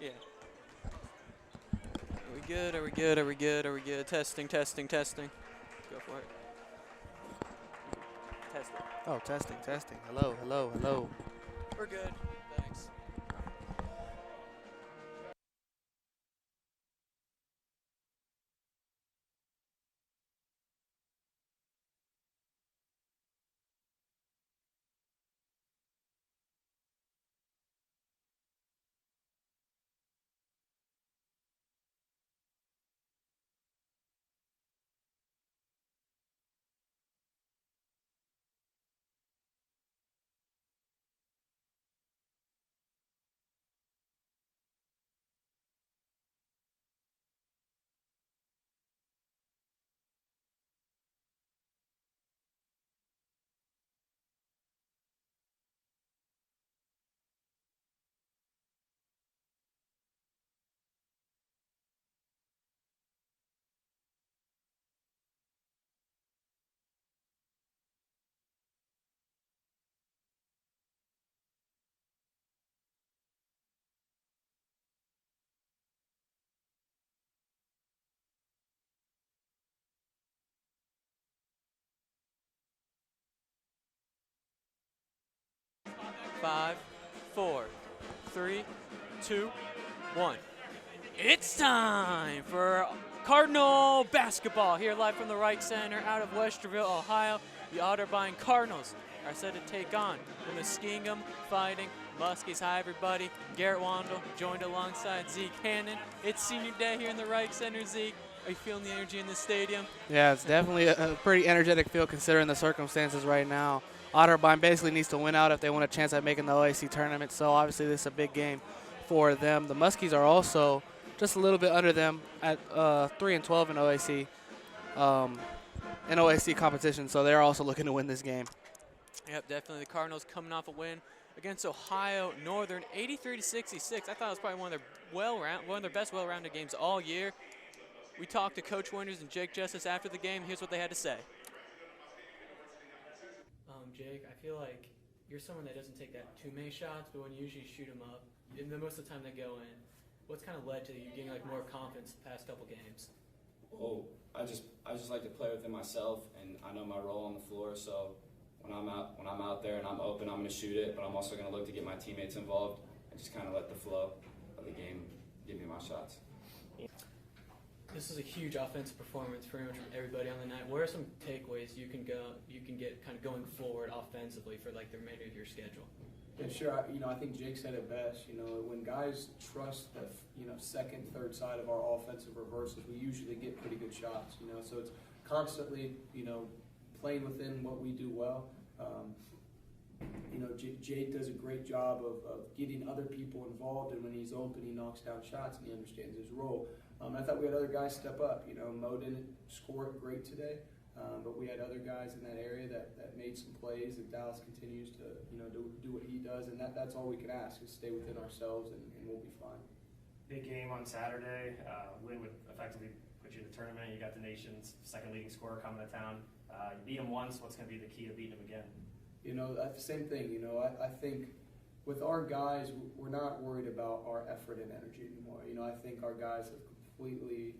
Yeah. Are we good? Are we good? Are we good? Are we good? Testing, testing, testing. Go for it. Test it. Oh, testing, testing. Hello, hello, hello. We're good. Thanks. Five, four, three, two, one. It's time for Cardinal basketball here live from the Reich Center out of Westerville, Ohio. The Otterbein Cardinals are set to take on the Muskingum Fighting Muskies. Hi, everybody. Garrett Wandel joined alongside Zeke Hannon. It's senior day here in the Reich Center. Zeke, are you feeling the energy in the stadium? Yeah, it's definitely a pretty energetic field considering the circumstances right now. Otterbein basically needs to win out if they want a chance at making the OAC tournament, so obviously this is a big game for them. The Muskies are also just a little bit under them at 3-12 in OAC competition, so they're also looking to win this game. Yep, definitely. The Cardinals coming off a win against Ohio Northern, 83-66. I thought it was probably one of their best well-rounded games all year. We talked to Coach Winters and Jake Justice after the game. Here's what they had to say. Jake, I feel like you're someone that doesn't take that too many shots, but when you usually shoot them up, and most of the time they go in. What's kind of led to you getting like more confidence the past couple games? Well, I just like to play within myself, and I know my role on the floor. So when I'm out there and I'm open, I'm going to shoot it. But I'm also going to look to get my teammates involved and just kind of let the flow of the game give me my shots. This is a huge offensive performance pretty much from everybody on the night. What are some takeaways you can get kind of going forward offensively for like the remainder of your schedule? Yeah, sure. I think Jake said it best. When guys trust the second, third side of our offensive reverses, we usually get pretty good shots. So it's constantly playing within what we do well. Jake does a great job of getting other people involved, and when he's open, he knocks down shots and he understands his role. I thought we had other guys step up. Mo didn't score great today, but we had other guys in that area that made some plays. And Dallas continues to do what he does, and that's all we can ask is stay within ourselves, and we'll be fine. Big game on Saturday. Win would effectively put you in the tournament. You got the nation's second leading scorer coming to town. You beat him once. What's going to be the key to beating him again? That's the same thing. I think with our guys, we're not worried about our effort and energy anymore. I think our guys have completely,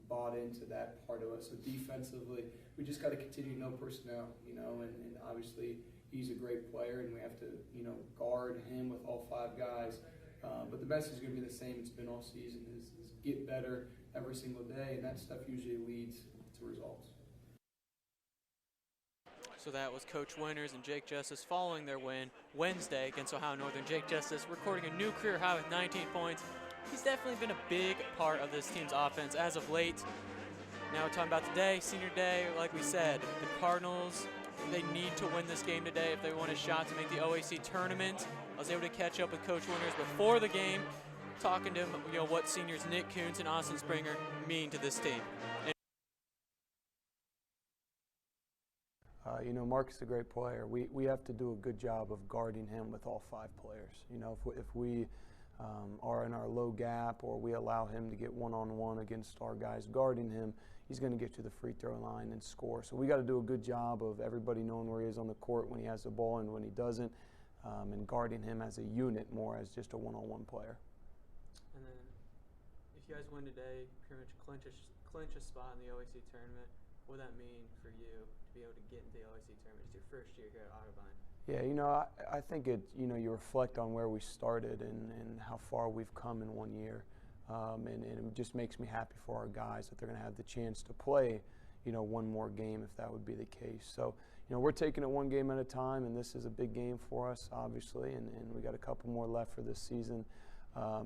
bought into that part of us. So defensively, we just got to continue to know personnel, and obviously he's a great player, and we have to, guard him with all five guys. But the message is going to be the same it's been all season, is get better every single day, and that stuff usually leads to results. So that was Coach Winters and Jake Justice following their win Wednesday against Ohio Northern. Jake Justice recording a new career high with 19 points. He's definitely been a big part of this team's offense as of late. Now we're talking about today, senior day. Like we said, the Cardinals, they need to win this game today if they want a shot to make the OAC tournament. I was able to catch up with Coach Winters before the game, talking to him, what seniors Nick Kuntz and Austin Springer mean to this team. Mark's a great player. We have to do a good job of guarding him with all five players. If we are in our low gap or we allow him to get one-on-one against our guys guarding him, he's going to get to the free throw line and score. So we got to do a good job of everybody knowing where he is on the court when he has the ball and when he doesn't, and guarding him as a unit more as just a one-on-one player. And then, if you guys win today, pretty much clinch a spot in the OAC tournament. What would that mean for you to be able to get into the OAC tournament? It's your first year here at Otterbein. Yeah, I think you reflect on where we started and how far we've come in 1 year. And it just makes me happy for our guys that they're going to have the chance to play, one more game if that would be the case. So, we're taking it one game at a time, and this is a big game for us, obviously, and we got a couple more left for this season.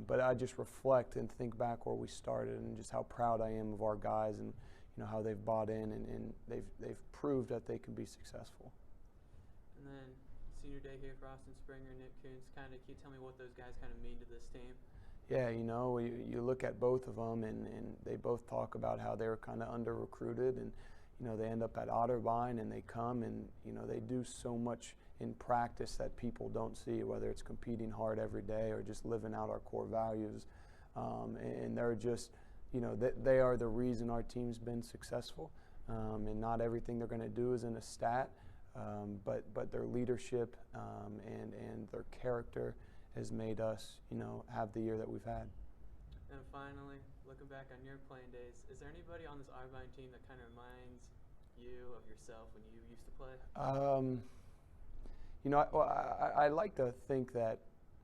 But I just reflect and think back where we started and just how proud I am of our guys and, how they've bought in and they've proved that they can be successful. And then senior day here for Austin Springer and Nick Coons. Can you tell me what those guys kind of mean to this team? Yeah, you look at both of them, and they both talk about how they're kind of under-recruited, and, they end up at Otterbein, and they come, and, they do so much in practice that people don't see, whether it's competing hard every day or just living out our core values. And they're just, they are the reason our team's been successful. And not everything they're going to do is in a stat, but their leadership and their character has made us, have the year that we've had. And finally, looking back on your playing days, is there anybody on this Otterbein team that kind of reminds you of yourself when you used to play? I like to think that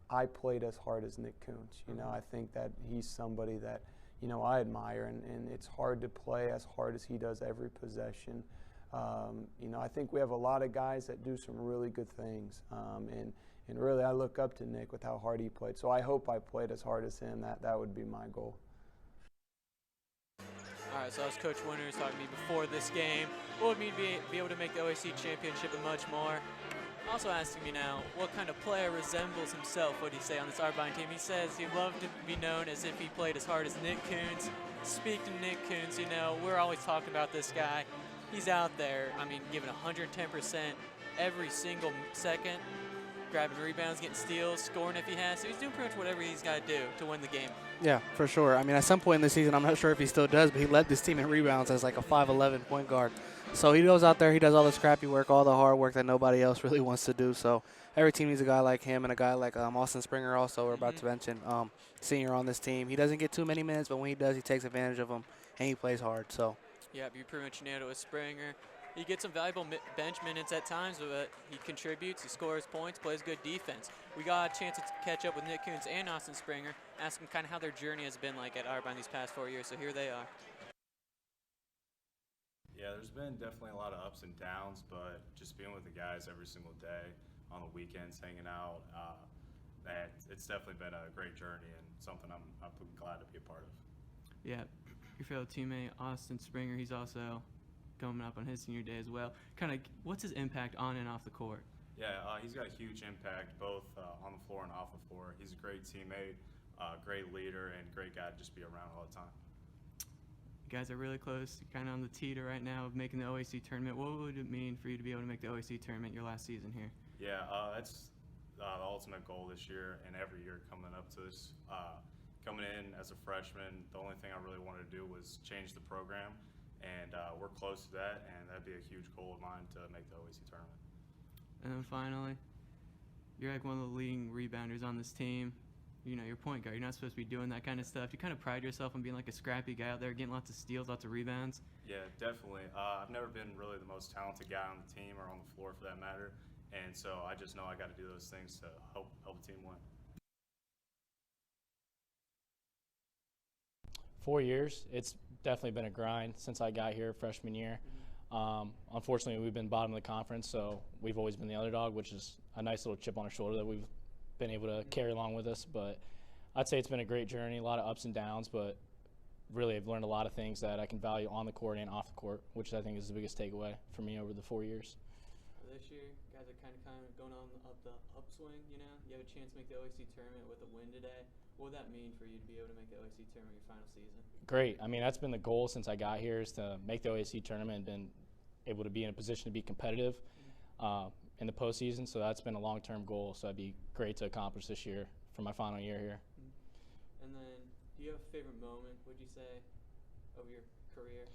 I played as hard as Nick Coons. I think that he's somebody that, I admire, and it's hard to play as hard as he does every possession. I think we have a lot of guys that do some really good things, and really I look up to Nick with how hard he played. So I hope I played as hard as him. That would be my goal. All right, so that was Coach Winters talking to me before this game. What would it mean to be able to make the OAC championship and much more? Also asking me now, what kind of player resembles himself, would he say, on this Otterbein team? He says he'd love to be known as if he played as hard as Nick Coons. Speaking of Nick Coons, we're always talking about this guy. He's out there, giving 110% every single second, grabbing rebounds, getting steals, scoring if he has to. He's doing pretty much whatever he's got to do to win the game. Yeah, for sure. At some point in the season, I'm not sure if he still does, but he led this team in rebounds as like a 5'11" point guard. So he goes out there, he does all the scrappy work, all the hard work that nobody else really wants to do. So every team needs a guy like him and a guy like Austin Springer also we're about to mention, senior on this team. He doesn't get too many minutes, but when he does, he takes advantage of them, and he plays hard. So. Yeah, you pretty much nailed it with Springer. He gets some valuable bench minutes at times, but he contributes, he scores points, plays good defense. We got a chance to catch up with Nick Coons and Austin Springer, ask them kind of how their journey has been like at Otterbein these past 4 years, so here they are. Yeah, there's been definitely a lot of ups and downs, but just being with the guys every single day, on the weekends, hanging out, it's definitely been a great journey and something I'm glad to be a part of. Yeah, your fellow teammate Austin Springer, he's also coming up on his senior day as well. What's his impact on and off the court? Yeah, he's got a huge impact both on the floor and off the floor. He's a great teammate, great leader, and great guy to just be around all the time. You guys are really close, kind of on the teeter right now of making the OAC tournament. What would it mean for you to be able to make the OAC tournament your last season here? Yeah, that's the ultimate goal this year and every year coming up to this. Coming in as a freshman, the only thing I really wanted to do was change the program, and we're close to that, and that'd be a huge goal of mine to make the OAC tournament. And then finally, you're like one of the leading rebounders on this team. Your point guard, you're not supposed to be doing that kind of stuff. You kind of pride yourself on being like a scrappy guy out there, getting lots of steals, lots of rebounds. Yeah, definitely. I've never been really the most talented guy on the team or on the floor for that matter, and so I just know I got to do those things to help the team win. 4 years, it's definitely been a grind since I got here freshman year. Unfortunately, we've been bottom of the conference, so we've always been the underdog, which is a nice little chip on our shoulder that we've been able to carry along with us. But I'd say it's been a great journey, a lot of ups and downs, but really I've learned a lot of things that I can value on the court and off the court, which I think is the biggest takeaway for me over the 4 years. This year, guys are kind of going on the upswing, You have a chance to make the OAC tournament with a win today. What would that mean for you to be able to make the OAC tournament your final season? Great. That's been the goal since I got here, is to make the OAC tournament and been able to be in a position to be competitive in the postseason. So that's been a long-term goal. So it'd be great to accomplish this year for my final year here. And then, do you have a favorite moment, would you say, of your career?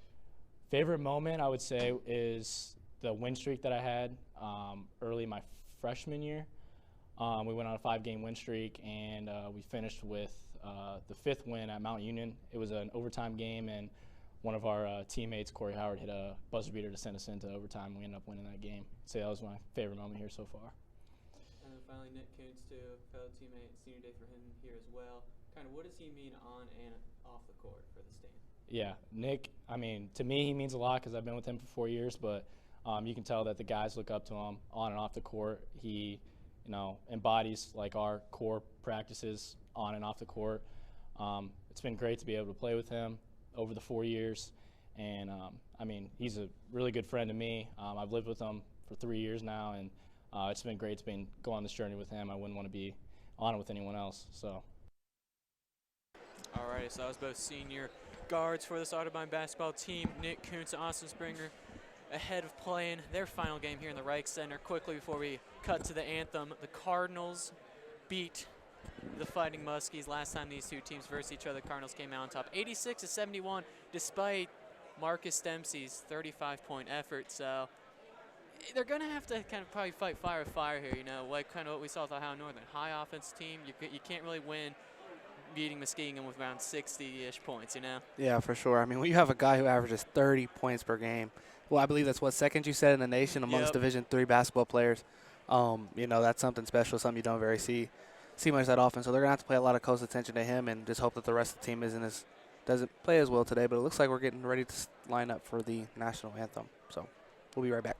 Favorite moment, I would say, is the win streak that I had early my freshman year. We went on a 5-game win streak, and we finished with the 5th win at Mount Union. It was an overtime game, and one of our teammates, Corey Howard, hit a buzzer beater to send us into overtime. We ended up winning that game. So that was my favorite moment here so far. And then finally, Nick Kuntz, too, fellow teammate, senior day for him here as well. Kind of what does he mean on and off the court for this team? Yeah, Nick, I mean, to me, he means a lot because I've been with him for 4 years, but you can tell that the guys look up to him on and off the court. He, embodies like our core practices on and off the court. It's been great to be able to play with him over the 4 years, and I mean, he's a really good friend to me. I've lived with him for 3 years now, and it's been great to go on this journey with him. I wouldn't want to be on it with anyone else. So. All right, so that was both senior guards for this Otterbein basketball team, Nick Kuntz and Austin Springer, ahead of playing their final game here in the Reich Center. Quickly before we cut to the anthem, the Cardinals beat the Fighting Muskies last time these two teams versed each other. Cardinals came out on top 86-71 despite Marcus Dempsey's 35-point effort. So they're going to have to kind of probably fight fire with fire here, like kind of what we saw with Ohio Northern. High offense team, you can't really win beating Muskingum with around 60-ish points, Yeah, for sure. I mean, when you have a guy who averages 30 points per game, well, I believe that's second you said in the nation amongst Division III basketball players. That's something special, something you don't see much that often. So they're gonna have to pay a lot of close attention to him and just hope that the rest of the team doesn't play as well today. But it looks like we're getting ready to line up for the national anthem. So we'll be right back.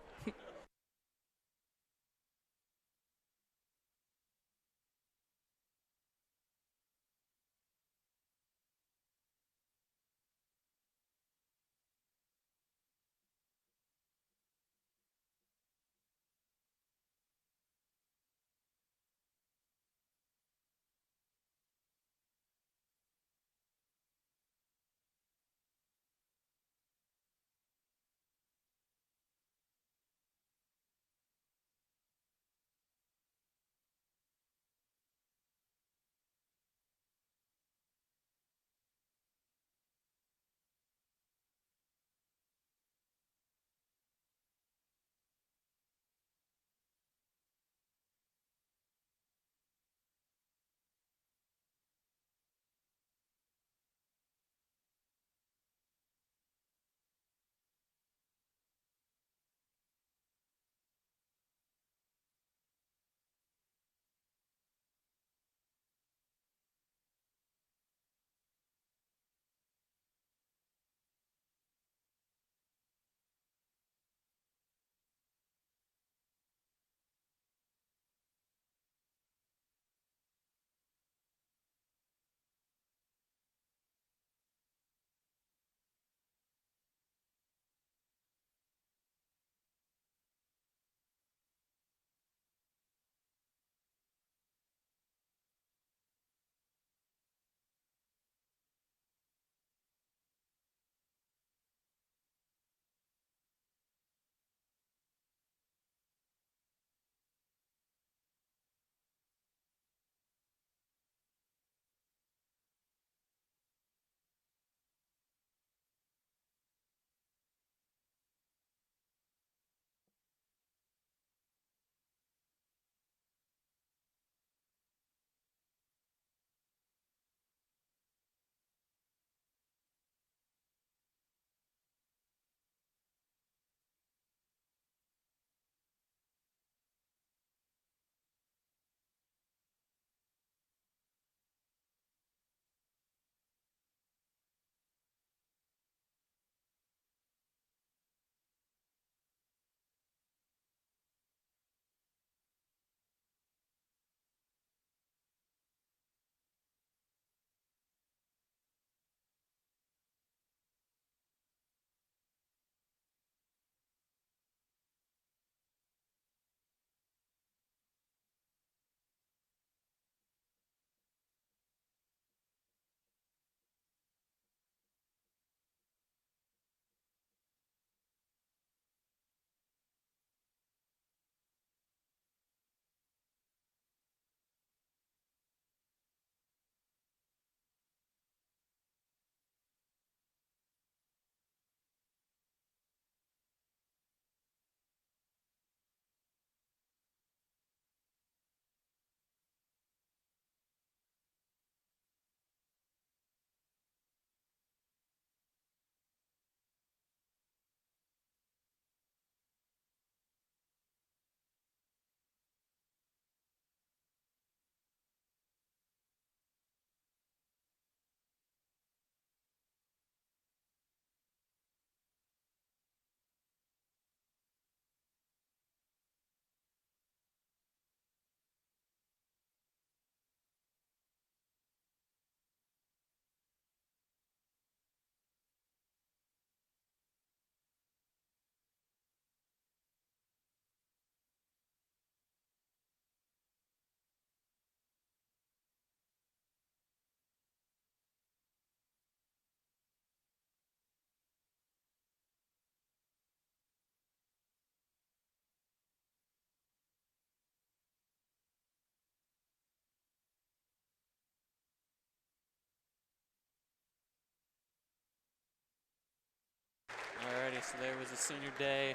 So there was a senior day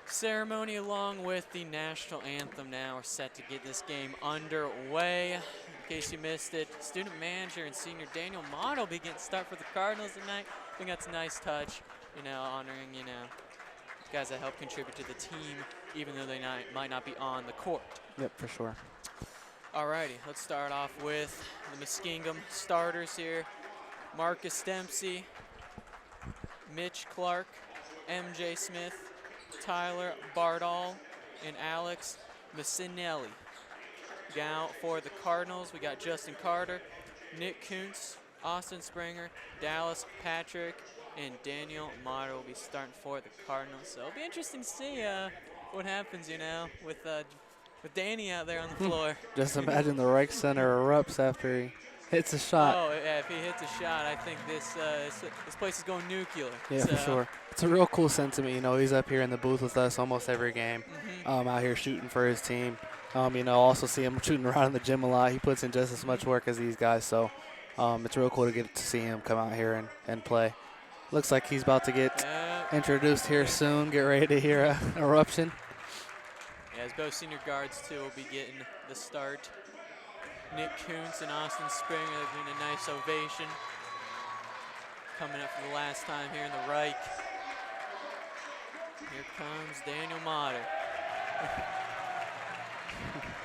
ceremony along with the national anthem. Now we're set to get this game underway. In case you missed it, student manager and senior Daniel Mott will begin to start for the Cardinals tonight. I think that's a nice touch, honoring, guys that help contribute to the team, even though they might not be on the court. Yep, for sure. Alrighty, let's start off with the Muskingum starters here. Marcus Dempsey, Mitch Clark, MJ Smith, Tyler Bardall, and Alex Massinelli. Now for the Cardinals, we got Justin Carter, Nick Kuntz, Austin Springer, Dallas Patrick, and Daniel Mater will be starting for the Cardinals. So it'll be interesting to see what happens, with Danny out there on the floor. Just imagine the Reich Center erupts after he hits a shot. Oh, yeah, if he hits a shot, I think this place is going nuclear. Yeah, for sure. It's a real cool sentiment. He's up here in the booth with us almost every game, out here shooting for his team. Also see him shooting around in the gym a lot. He puts in just as much work as these guys, so it's real cool to get to see him come out here and play. Looks like he's about to get introduced here soon. Get ready to hear an eruption. Yeah, as both senior guards, too, will be getting the start. Nick Kuntz and Austin Springer have been a nice ovation. Coming up for the last time here in the Reich. Here comes Daniel Mater.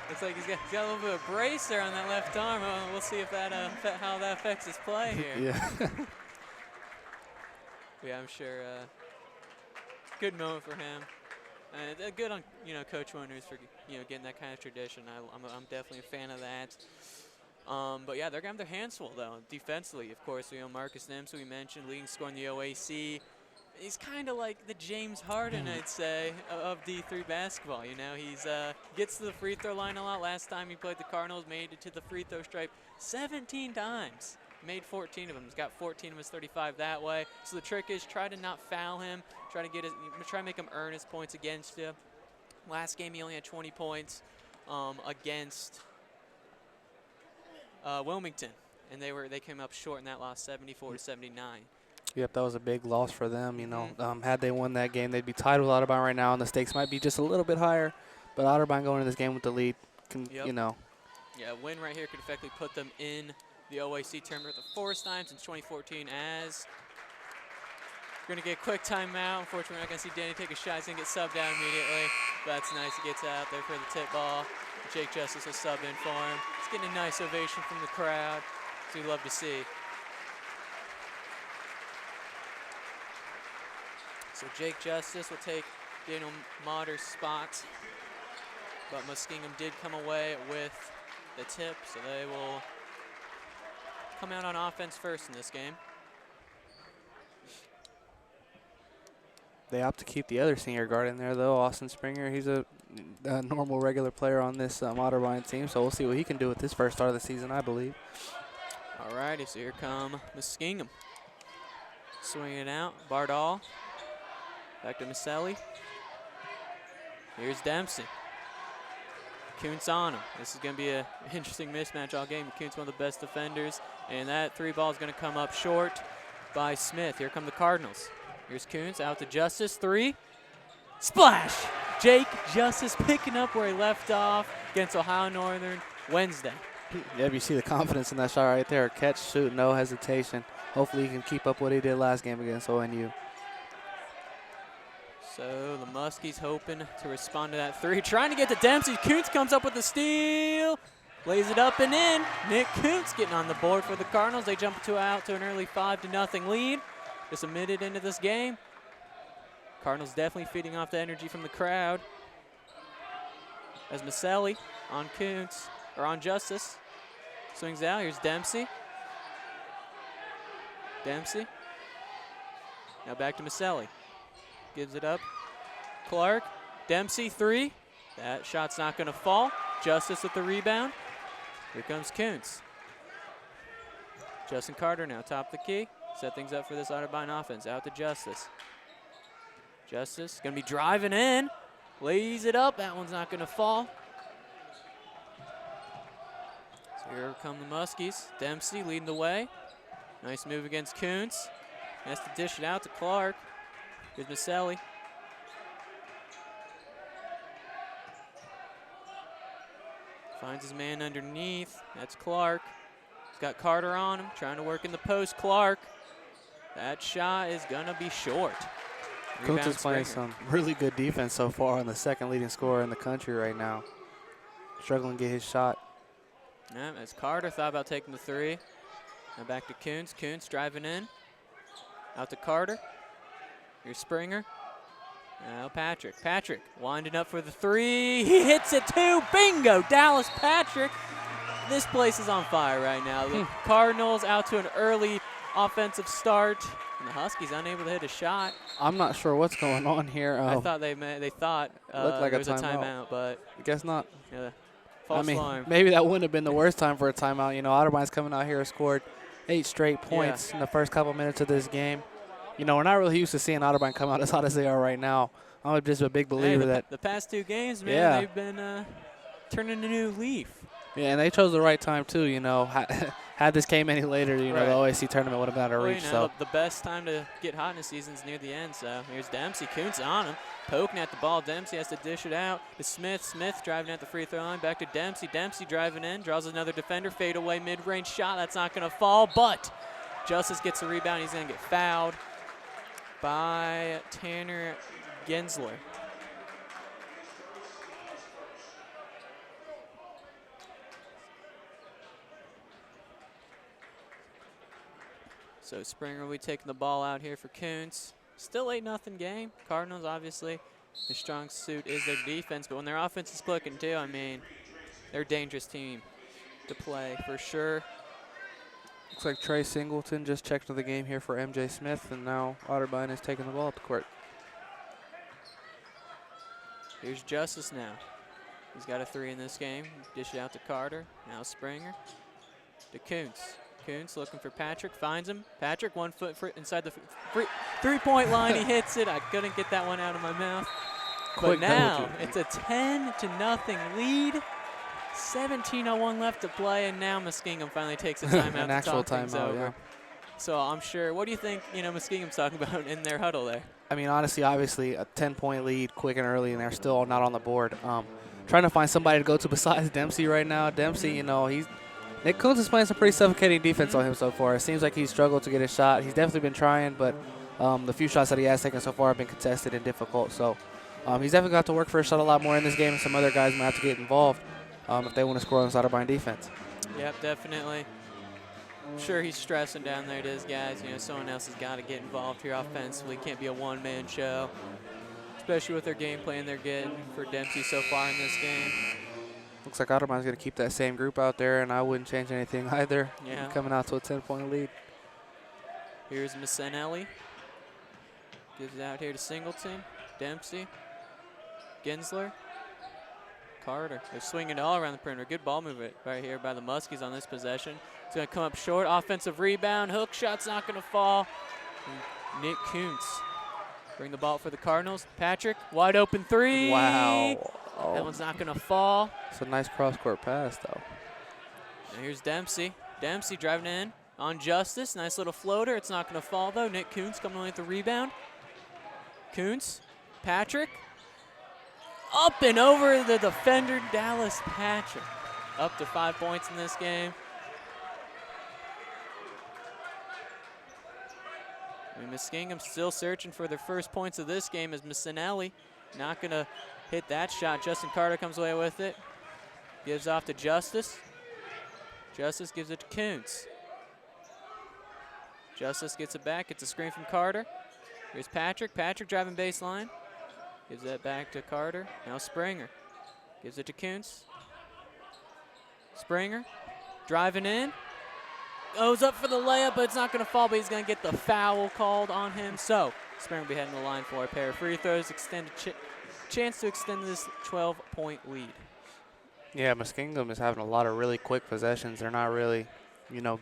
Looks like he's got a little bit of brace there on that left arm. We'll see if how that affects his play here. Yeah. Yeah, I'm sure good moment for him. Good on Coach Wonders for getting that kind of tradition. I'm definitely a fan of that. But yeah, they're gonna have their hands full though. Defensively, of course, Marcus Dempsey we mentioned, leading scorer in the OAC. He's kind of like the James Harden, I'd say, of D3 basketball. He's gets to the free throw line a lot. Last time he played the Cardinals, made it to the free throw stripe 17 times. Made 14 of them. He's got 14 of his 35 that way. So the trick is try to not foul him. Try to make him earn his points against you. Last game he only had 20 points against Wilmington, and they came up short in that loss, 74-79. Yep, that was a big loss for them. Had they won that game, they'd be tied with Otterbein right now, and the stakes might be just a little bit higher. But Otterbein going into this game with the lead, Yeah, a win right here could effectively put them in the OAC tournament for the first time since 2014. As we're going to get a quick timeout. Unfortunately, we're not going to see Danny take a shot. He's going to get subbed out immediately. But that's nice. He gets out there for the tip ball. Jake Justice will sub in for him. He's getting a nice ovation from the crowd, so we love to see. So Jake Justice will take Daniel Mater's spot. But Muskingum did come away with the tip, so they will come out on offense first in this game. They opt to keep the other senior guard in there, though, Austin Springer. He's a normal, regular player on this Otterbein team, so we'll see what he can do with his first start of the season, I believe. All righty, so here come Muskingum. Swinging it out, Bardall. Back to Maselli. Here's Dempsey. Kuntz on him. This is going to be an interesting mismatch all game. Kuntz, one of the best defenders, and that three ball is going to come up short by Smith. Here come the Cardinals. Here's Kuntz out to Justice. Three. Splash! Jake Justice picking up where he left off against Ohio Northern Wednesday. Yeah, you see the confidence in that shot right there. Catch, shoot, no hesitation. Hopefully he can keep up what he did last game against ONU. So the Muskies hoping to respond to that three. Trying to get to Dempsey. Kuntz comes up with the steal. Lays it up and in. Nick Kuntz getting on the board for the Cardinals. They jump out to an early 5-0 lead. Just a minute into this game. Cardinals definitely feeding off the energy from the crowd. As Maselli on Kuntz, or on Justice. Swings out. Here's Dempsey. Dempsey. Now back to Maselli. Gives it up. Clark. Dempsey, three. That shot's not going to fall. Justice with the rebound. Here comes Kuntz. Justin Carter now top the key. Set things up for this Otterbein offense. Out to Justice. Justice going to be driving in. Lays it up. That one's not going to fall. So here come the Muskies. Dempsey leading the way. Nice move against Kuntz. Has to dish it out to Clark. Here's Maselli. Finds his man underneath. That's Clark. He's got Carter on him, trying to work in the post. Clark. That shot is going to be short. Coach is playing some really good defense so far on the second leading scorer in the country right now. Struggling to get his shot. Yeah, as Carter thought about taking the three. Now back to Kuntz. Kuntz driving in. Out to Carter. Here's Springer. Now Patrick. Patrick winding up for the three. He hits it too. Bingo! Dallas Patrick. This place is on fire right now. The Cardinals out to an early offensive start. And the Huskies unable to hit a shot. I'm not sure what's going on here. I thought they thought looked like there a was a timeout, but I guess not. yeah, false alarm. Maybe that wouldn't have been the worst time for a timeout. You know, Otterbein's coming out here and scored 8 straight points in the first couple minutes of this game. You know, we're not really used to seeing Otterbein come out as hot as they are right now. I'm just a big believer that the past 2 games, man, they've been turning a new leaf. Yeah, and they chose the right time too. You know, had this came any later, you know, the OAC tournament would have been out of reach. You know, the best time to get hot in the season is near the end. So here's Dempsey. Kuntz on him, poking at the ball. Dempsey has to dish it out to Smith. Smith driving at the free throw line. Back to Dempsey. Dempsey driving in, draws another defender. Fade away mid-range shot. That's not going to fall, but Justice gets the rebound. He's going to get fouled by Tanner Gensler. So Springer will be taking the ball out here for Kuntz. Still 8-0 game. Cardinals, obviously, their strong suit is their defense, but when their offense is clicking too, I mean, they're a dangerous team to play for sure. Looks like Trey Singleton just checked into the game here for MJ Smith, and now Otterbein is taking the ball up the court. Here's Justice now. He's got a 3 in this game. Dish it out to Carter. Now Springer to Kuntz. Kuntz looking for Patrick, finds him. Patrick 1 foot inside the three-point line. He hits it. I couldn't get that one out of my mouth. But now it's a 10-0 lead. 17:01 left to play, and now Muskingum finally takes a timeout. An actual timeout, over. So I'm sure. What do you think? You know, Muskingum's talking about in their huddle there. I mean, honestly, obviously, a 10-point lead, quick and early, and they're still not on the board. Trying to find somebody to go to besides Dempsey right now. Dempsey, you know, Nick Kuntz is playing some pretty suffocating defense on him so far. It seems like he's struggled to get a shot. He's definitely been trying, but the few shots that he has taken so far have been contested and difficult. So he's definitely got to work for a shot a lot more in this game, and some other guys might have to get involved if they want to score on this Otterbein defense. Yep, definitely. I'm sure he's stressing down there to his guys. You know, someone else has got to get involved here offensively. Can't be a one-man show, especially with their game plan they're getting for Dempsey so far in this game. Looks like Otterbein's going to keep that same group out there, and I wouldn't change anything either. Yeah. Coming out to a 10-point lead. Here's Missanelli. Gives it out here to Singleton. Dempsey. Gensler. Carter. They're swinging it all around the perimeter. Good ball movement right here by the Muskies on this possession. It's going to come up short. Offensive rebound. Hook shot's not going to fall. And Nick Kuntz bring the ball up for the Cardinals. Patrick, wide open 3. Wow. That one's not going to fall. It's a nice cross-court pass, though. And here's Dempsey. Dempsey driving in on Justice. Nice little floater. It's not going to fall, though. Nick Kuntz coming in with the rebound. Kuntz. Patrick. Up and over the defender, Dallas Patrick. Up to 5 points in this game. I mean, Muskingum still searching for their first points of this game as Missanelli not going to hit that shot. Justin Carter comes away with it. Gives off to Justice. Justice gives it to Kuntz. Justice gets it back. Gets a screen from Carter. Here's Patrick. Patrick driving baseline. Gives that back to Carter. Now Springer. Gives it to Kuntz. Springer driving in. Goes up for the layup, but it's not going to fall, but he's going to get the foul called on him. So Springer will be heading to the line for a pair of free throws. Extended chance to extend this 12-point lead. Yeah, Muskingum is having a lot of really quick possessions. They're not really, you know,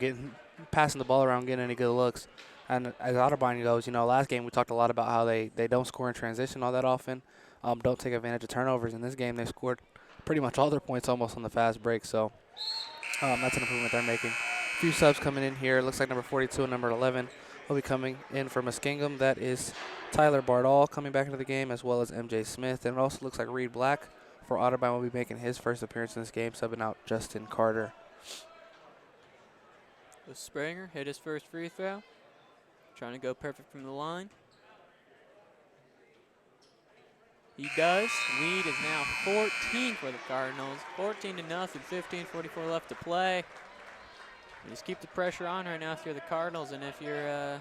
passing the ball around, getting any good looks. And as Otterbein goes, you know, last game we talked a lot about how they don't score in transition all that often, don't take advantage of turnovers. In this game, they scored pretty much all their points almost on the fast break. So that's an improvement they're making. A few subs coming in here. Looks like number 42 and number 11 will be coming in for Muskingum. That is Tyler Bardall coming back into the game, as well as MJ Smith. And it also looks like Reed Black for Otterbein will be making his first appearance in this game, subbing out Justin Carter. So Springer hit his first free throw. Trying to go perfect from the line. He does. Lead is now 14 for the Cardinals. 14-0, 15:44 left to play. You just keep the pressure on right now if you're the Cardinals, and if you're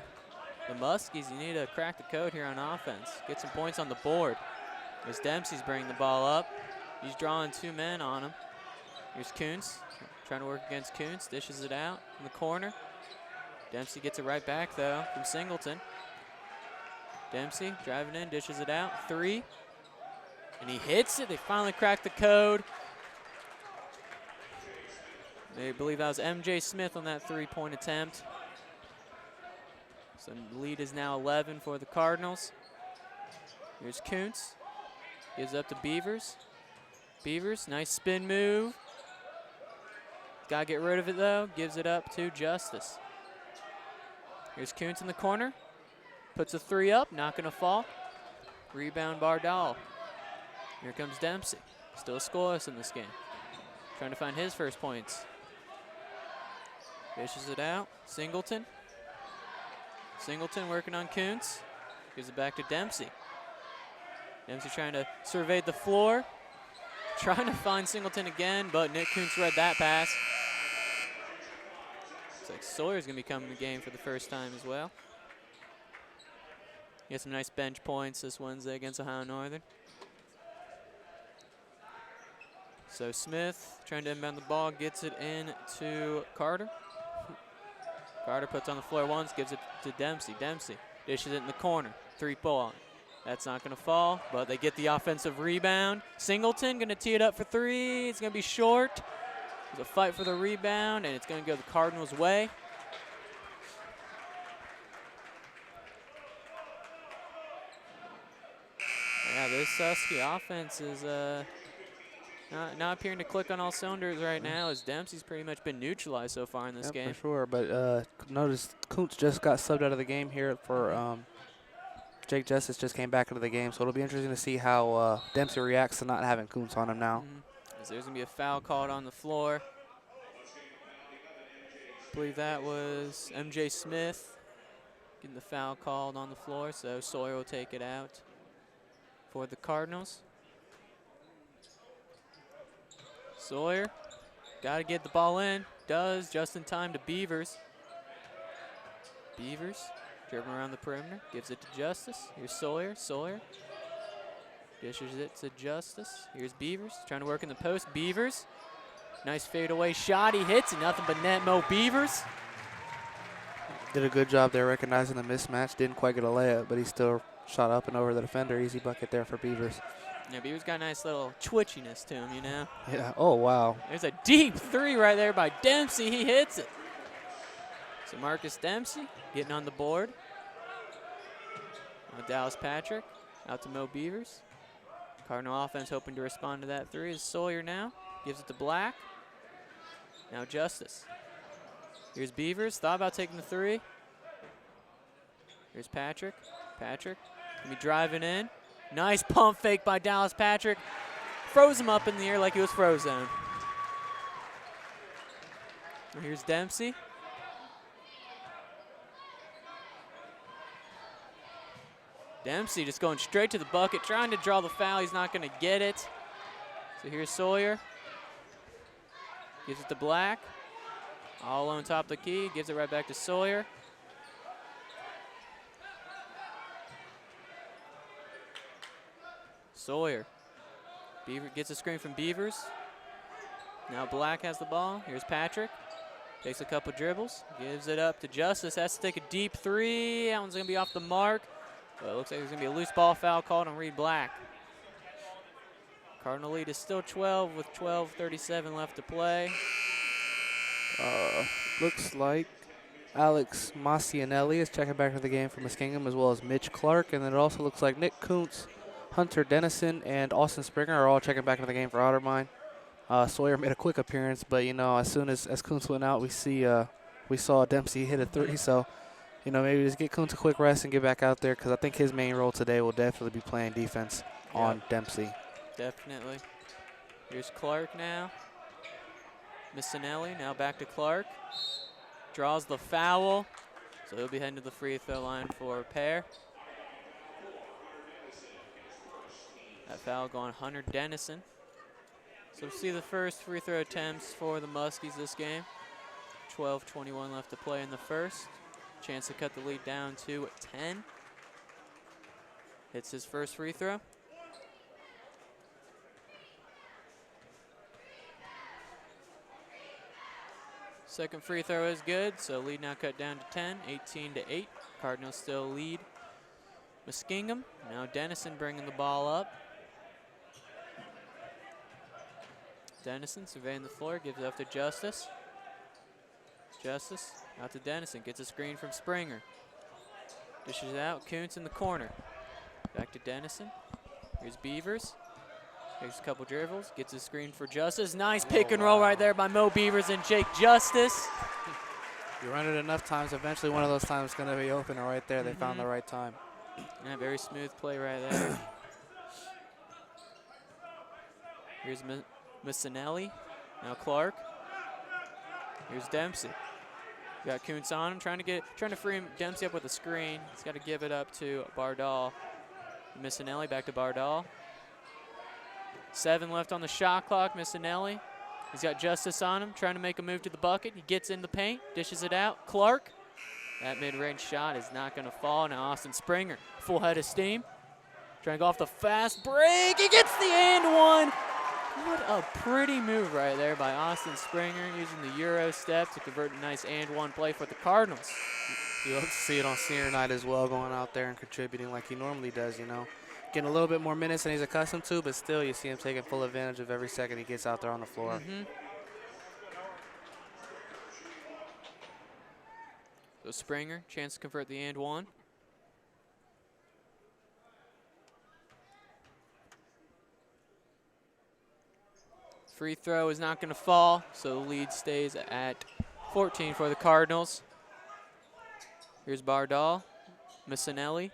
the Muskies, you need to crack the code here on offense. Get some points on the board. As Dempsey's bringing the ball up. He's drawing 2 men on him. Here's Kuntz, trying to work against Kuntz, dishes it out in the corner. Dempsey gets it right back, though, from Singleton. Dempsey driving in, dishes it out, 3. And he hits it. They finally cracked the code. They believe that was MJ Smith on that 3-point attempt. So the lead is now 11 for the Cardinals. Here's Kuntz. Gives up to Beavers. Beavers, nice spin move. Gotta get rid of it though. Gives it up to Justice. Here's Kuntz in the corner. Puts a 3 up, not gonna fall. Rebound Bardall. Here comes Dempsey. Still scoreless in this game. Trying to find his first points. Dishes it out. Singleton. Singleton working on Kuntz. Gives it back to Dempsey. Dempsey trying to survey the floor. Trying to find Singleton again, but Nick Kuntz read that pass. Looks like Sawyer's going to be coming to the game for the first time as well. He has some nice bench points this Wednesday against Ohio Northern. So Smith trying to inbound the ball, gets it in to Carter. Carter puts on the floor once, gives it to Dempsey. Dempsey dishes it in the corner. 3-point. That's not going to fall, but they get the offensive rebound. Singleton going to tee it up for 3. It's going to be short. There's a fight for the rebound, and it's going to go the Cardinals' way. Yeah, this Husky offense is not appearing to click on all cylinders right now, as Dempsey's pretty much been neutralized so far in this game. For sure, but notice Kuntz just got subbed out of the game here for Jake Justice just came back into the game, so it'll be interesting to see how Dempsey reacts to not having Kuntz on him now. As there's going to be a foul called on the floor. I believe that was MJ Smith getting the foul called on the floor, so Sawyer will take it out for the Cardinals. Sawyer, got to get the ball in. Does, just in time to Beavers. Beavers, dribbling around the perimeter, gives it to Justice. Here's Sawyer. Sawyer dishes it to Justice. Here's Beavers, trying to work in the post. Beavers, nice fadeaway shot. He hits it, nothing but net. Mo Beavers. Did a good job there recognizing the mismatch. Didn't quite get a layup, but he still shot up and over the defender. Easy bucket there for Beavers. Yeah, Beavers got a nice little twitchiness to him, you know. Yeah, oh, wow. There's a deep 3 right there by Dempsey. He hits it. So Marcus Dempsey getting on the board. Dallas Patrick out to Mo Beavers. Cardinal offense hoping to respond to that 3 is Sawyer now. Gives it to Black. Now Justice. Here's Beavers. Thought about taking the 3. Here's Patrick. Patrick gonna be driving in. Nice pump fake by Dallas Patrick. Froze him up in the air like he was frozen. Here's Dempsey. Dempsey just going straight to the bucket, trying to draw the foul. He's not going to get it. So here's Sawyer. Gives it to Black. All on top of the key. Gives it right back to Sawyer. Sawyer. Beaver gets a screen from Beavers. Now Black has the ball. Here's Patrick. Takes a couple dribbles. Gives it up to Justice. Has to take a deep 3. That one's going to be off the mark. But it looks like there's going to be a loose ball foul called on Reed Black. Cardinal lead is still 12 with 12:37 left to play. Looks like Alex Macianelli is checking back into the game for Muskingum, as well as Mitch Clark. And then it also looks like Nick Kuntz, Hunter Dennison, and Austin Springer are all checking back into the game for Otterbein. Sawyer made a quick appearance, but, you know, as soon as Kuntz went out, we saw Dempsey hit a 3. So maybe just get Kuntz a quick rest and get back out there, because I think his main role today will definitely be playing defense on Dempsey. Definitely. Here's Clark now. Missinelli now back to Clark. Draws the foul, so he'll be heading to the free throw line for a pair. That foul going Hunter Dennison. So we'll see the first free throw attempts for the Muskies this game. 12:21 left to play in the first. Chance to cut the lead down to 10. Hits his first free throw. Second free throw is good, so lead now cut down to 10, 18-8. Cardinals still lead Muskingum. Now Dennison bringing the ball up. Dennison surveying the floor, gives it up to Justice. Justice out to Dennison, gets a screen from Springer. Dishes it out, Kuntz in the corner. Back to Dennison. Here's Beavers. Takes a couple dribbles, gets a screen for Justice. Nice pick and roll right there by Mo Beavers and Jake Justice. You run it enough times, eventually one of those times is going to be open, and right there they found the right time. Yeah, very smooth play right there. Here's Missinelli. Now Clark. Here's Dempsey. Got Kuntz on him, trying to free him, Dempsey up with a screen. He's got to give it up to Bardal. Missinelli back to Bardal. 7 left on the shot clock. Missinelli. He's got Justice on him, trying to make a move to the bucket. He gets in the paint, dishes it out. Clark. That mid-range shot is not going to fall. Now Austin Springer, full head of steam. Trying to go off the fast break. He gets the and one. What a pretty move right there by Austin Springer, using the Euro step to convert a nice and one play for the Cardinals. You love to see it on senior night as well, going out there and contributing like he normally does, Getting a little bit more minutes than he's accustomed to, but still you see him taking full advantage of every second he gets out there on the floor. So Springer, chance to convert the and one. Free throw is not going to fall, so the lead stays at 14 for the Cardinals. Here's Bardal. Missinelli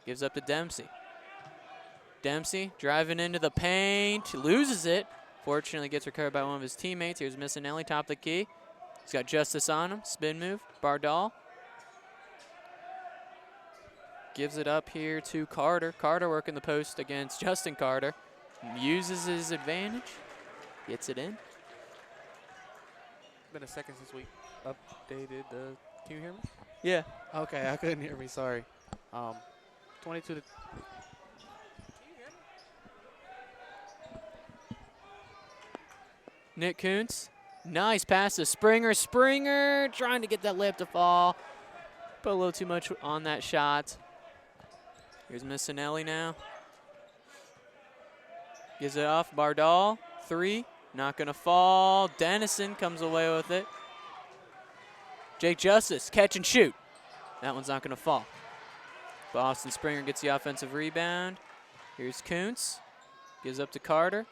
gives up to Dempsey. Dempsey driving into the paint, loses it. Fortunately gets recovered by one of his teammates. Here's Missinelli, top of the key. He's got Justice on him, spin move. Bardal gives it up here to Carter. Carter working the post against Justin Carter. Uses his advantage, gets it in. Been a second since we updated the. Can you hear me? Yeah. Okay, I couldn't hear me. Sorry. 22 to. Nick Kuntz, nice pass to Springer. Springer trying to get that layup to fall. Put a little too much on that shot. Here's Missinelli now. Gives it off. Bardal, 3, not gonna fall. Dennison comes away with it. Jake Justice, catch and shoot. That one's not gonna fall. But Austin Springer gets the offensive rebound. Here's Kuntz, gives up to Carter.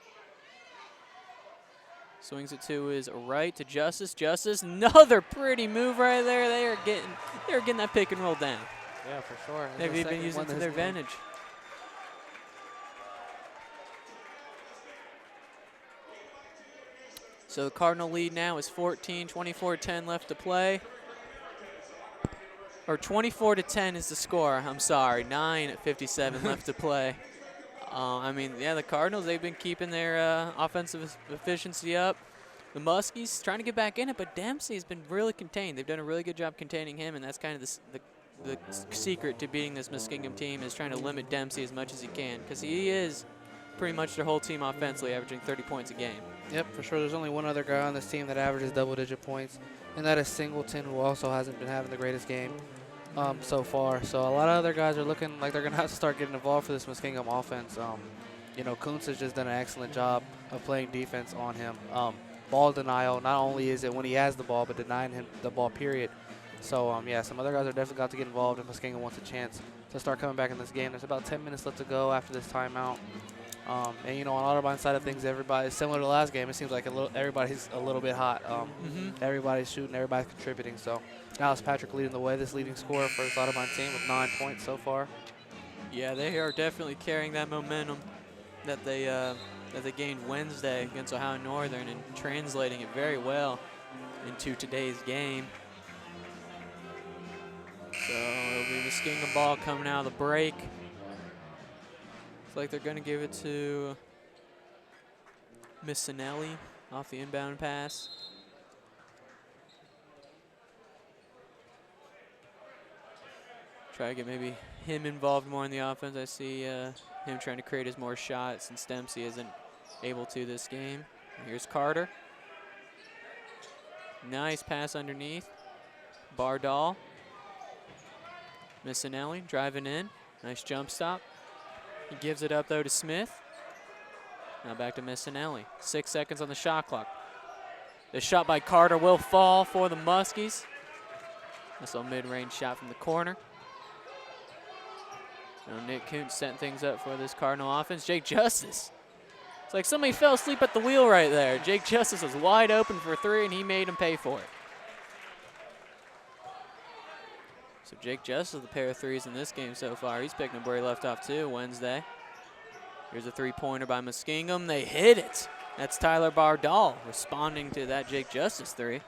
Swings it to his right to Justice. Justice, another pretty move right there. They are getting that pick and roll down. Yeah, for sure. They've even used it to their advantage. So the Cardinal lead now is 14, 24-10 left to play. Or 24-10 is the score, I'm sorry. 9:57 left to play. The Cardinals, they've been keeping their offensive efficiency up. The Muskies trying to get back in it, but Dempsey has been really contained. They've done a really good job containing him, and that's kind of the secret to beating this Muskingum team, is trying to limit Dempsey as much as he can, because he is pretty much their whole team offensively, averaging 30 points a game. Yep, for sure. There's only one other guy on this team that averages double-digit points, and that is Singleton, who also hasn't been having the greatest game so far. So a lot of other guys are looking like they're going to have to start getting involved for this Muskingum offense. Kuntz has just done an excellent job of playing defense on him. Ball denial, not only is it when he has the ball, but denying him the ball, period. So, some other guys are definitely got to get involved if Muskingum wants a chance to start coming back in this game. There's about 10 minutes left to go after this timeout. And you know, on Otterbein side of things, everybody similar to the last game. It seems like everybody's a little bit hot. Everybody's shooting, everybody's contributing. So Dallas Patrick leading the way. This leading scorer for this Otterbein team with 9 points so far. Yeah, they are definitely carrying that momentum that they gained Wednesday against Ohio Northern and translating it very well into today's game. So it'll be the Muskingum ball coming out of the break. Looks like they're going to give it to Missinelli off the inbound pass. Try to get maybe him involved more in the offense. I see him trying to create his more shots since Dempsey isn't able to this game. Here's Carter. Nice pass underneath. Bardal. Missinelli driving in. Nice jump stop. He gives it up though to Smith. Now back to Missinelli. 6 seconds on the shot clock. The shot by Carter will fall for the Muskies. That's a mid-range shot from the corner. Now Nick Kuntz setting things up for this Cardinal offense. Jake Justice. It's like somebody fell asleep at the wheel right there. Jake Justice was wide open for 3, and he made him pay for it. So Jake Justice with a pair of threes in this game so far. He's picking up where he left off too Wednesday. Here's a three-pointer by Muskingum. They hit it. That's Tyler Bardal responding to that Jake Justice three.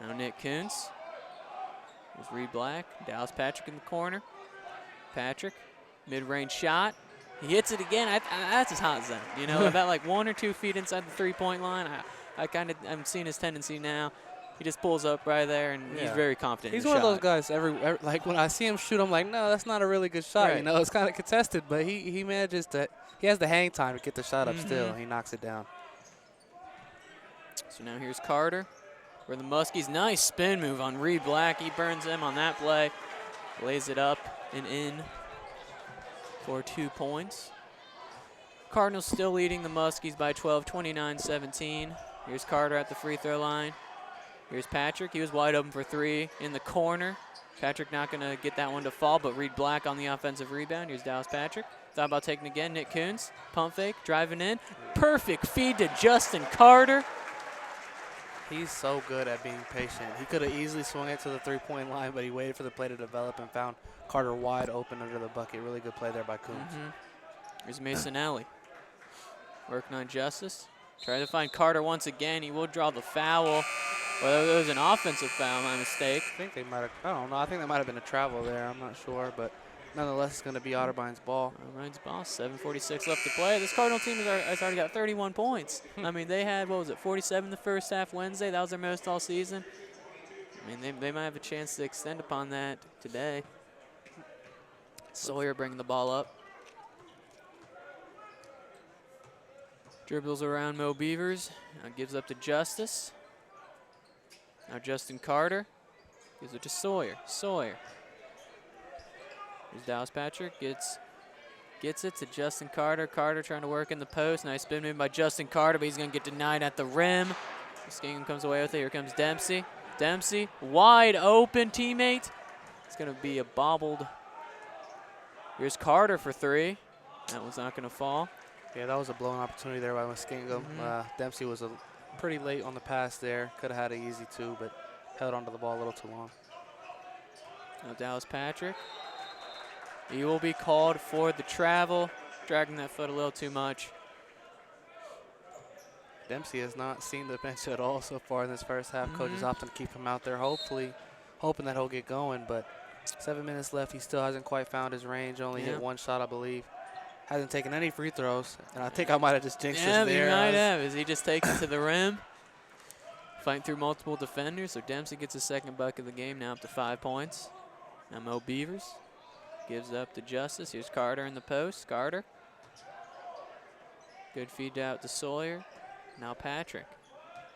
Now Nick Kuntz. There's Reed Black. Dallas Patrick in the corner. Patrick, mid-range shot. He hits it again. That's his hot zone. You know, about like 1 or 2 feet inside the three-point line. I'm seeing his tendency now. He just pulls up right there, and he's very confident. He's in one the of those shot. guys. Like when I see him shoot, I'm like, no, that's not a really good shot. Right. You know, it's kind of contested, but he manages to. He has the hang time to get the shot up still. He knocks it down. So now here's Carter. For the Muskies, nice spin move on Reed Black. He burns him on that play. Lays it up and in for 2 points. Cardinals still leading the Muskies by 12, 29-17. Here's Carter at the free throw line. Here's Patrick. He was wide open for 3 in the corner. Patrick not going to get that one to fall, but Reed Black on the offensive rebound. Here's Dallas Patrick. Thought about taking again. Nick Kuntz, pump fake, driving in. Perfect feed to Justin Carter. He's so good at being patient. He could have easily swung it to the three-point line, but he waited for the play to develop and found Carter wide open under the bucket. Really good play there by Kuntz. Here's Masonelli. Working on Justice. Try to find Carter once again. He will draw the foul. Well, it was an offensive foul, my mistake. I think they might have, I don't know. I think there might have been a travel there. I'm not sure, but nonetheless, it's going to be Otterbein's ball. Otterbein's ball, 7:46 left to play. This Cardinal team has already got 31 points. I mean, they had, 47 the first half Wednesday. That was their most all season. I mean, they might have a chance to extend upon that today. Sawyer bringing the ball up. Dribbles around Mo Beavers. Now gives up to Justice. Now Justin Carter gives it to Sawyer. Sawyer. Here's Dallas Patrick. Gets it to Justin Carter. Carter trying to work in the post. Nice spin move by Justin Carter, but he's going to get denied at the rim. Muskingum comes away with it. Here comes Dempsey. Dempsey, wide open teammate. It's going to be a bobbled. Here's Carter for 3. That one's not going to fall. Yeah, that was a blown opportunity there by Muskingum. Dempsey was pretty late on the pass there. Could have had it easy too, but held onto the ball a little too long. Now Dallas Patrick. He will be called for the travel, dragging that foot a little too much. Dempsey has not seen the bench at all so far in this first half. Coach is opting to keep him out there, hoping that he'll get going. But 7 minutes left. He still hasn't quite found his range. Only hit 1 shot, I believe. Hasn't taken any free throws. And I think I might have just jinxed this there. Yeah, he might have. Is he just taking it to the rim? Fighting through multiple defenders. So Dempsey gets his second bucket of the game, now up to 5 points. Now Mo Beavers gives up to Justice. Here's Carter in the post. Carter. Good feed out to Sawyer. Now Patrick.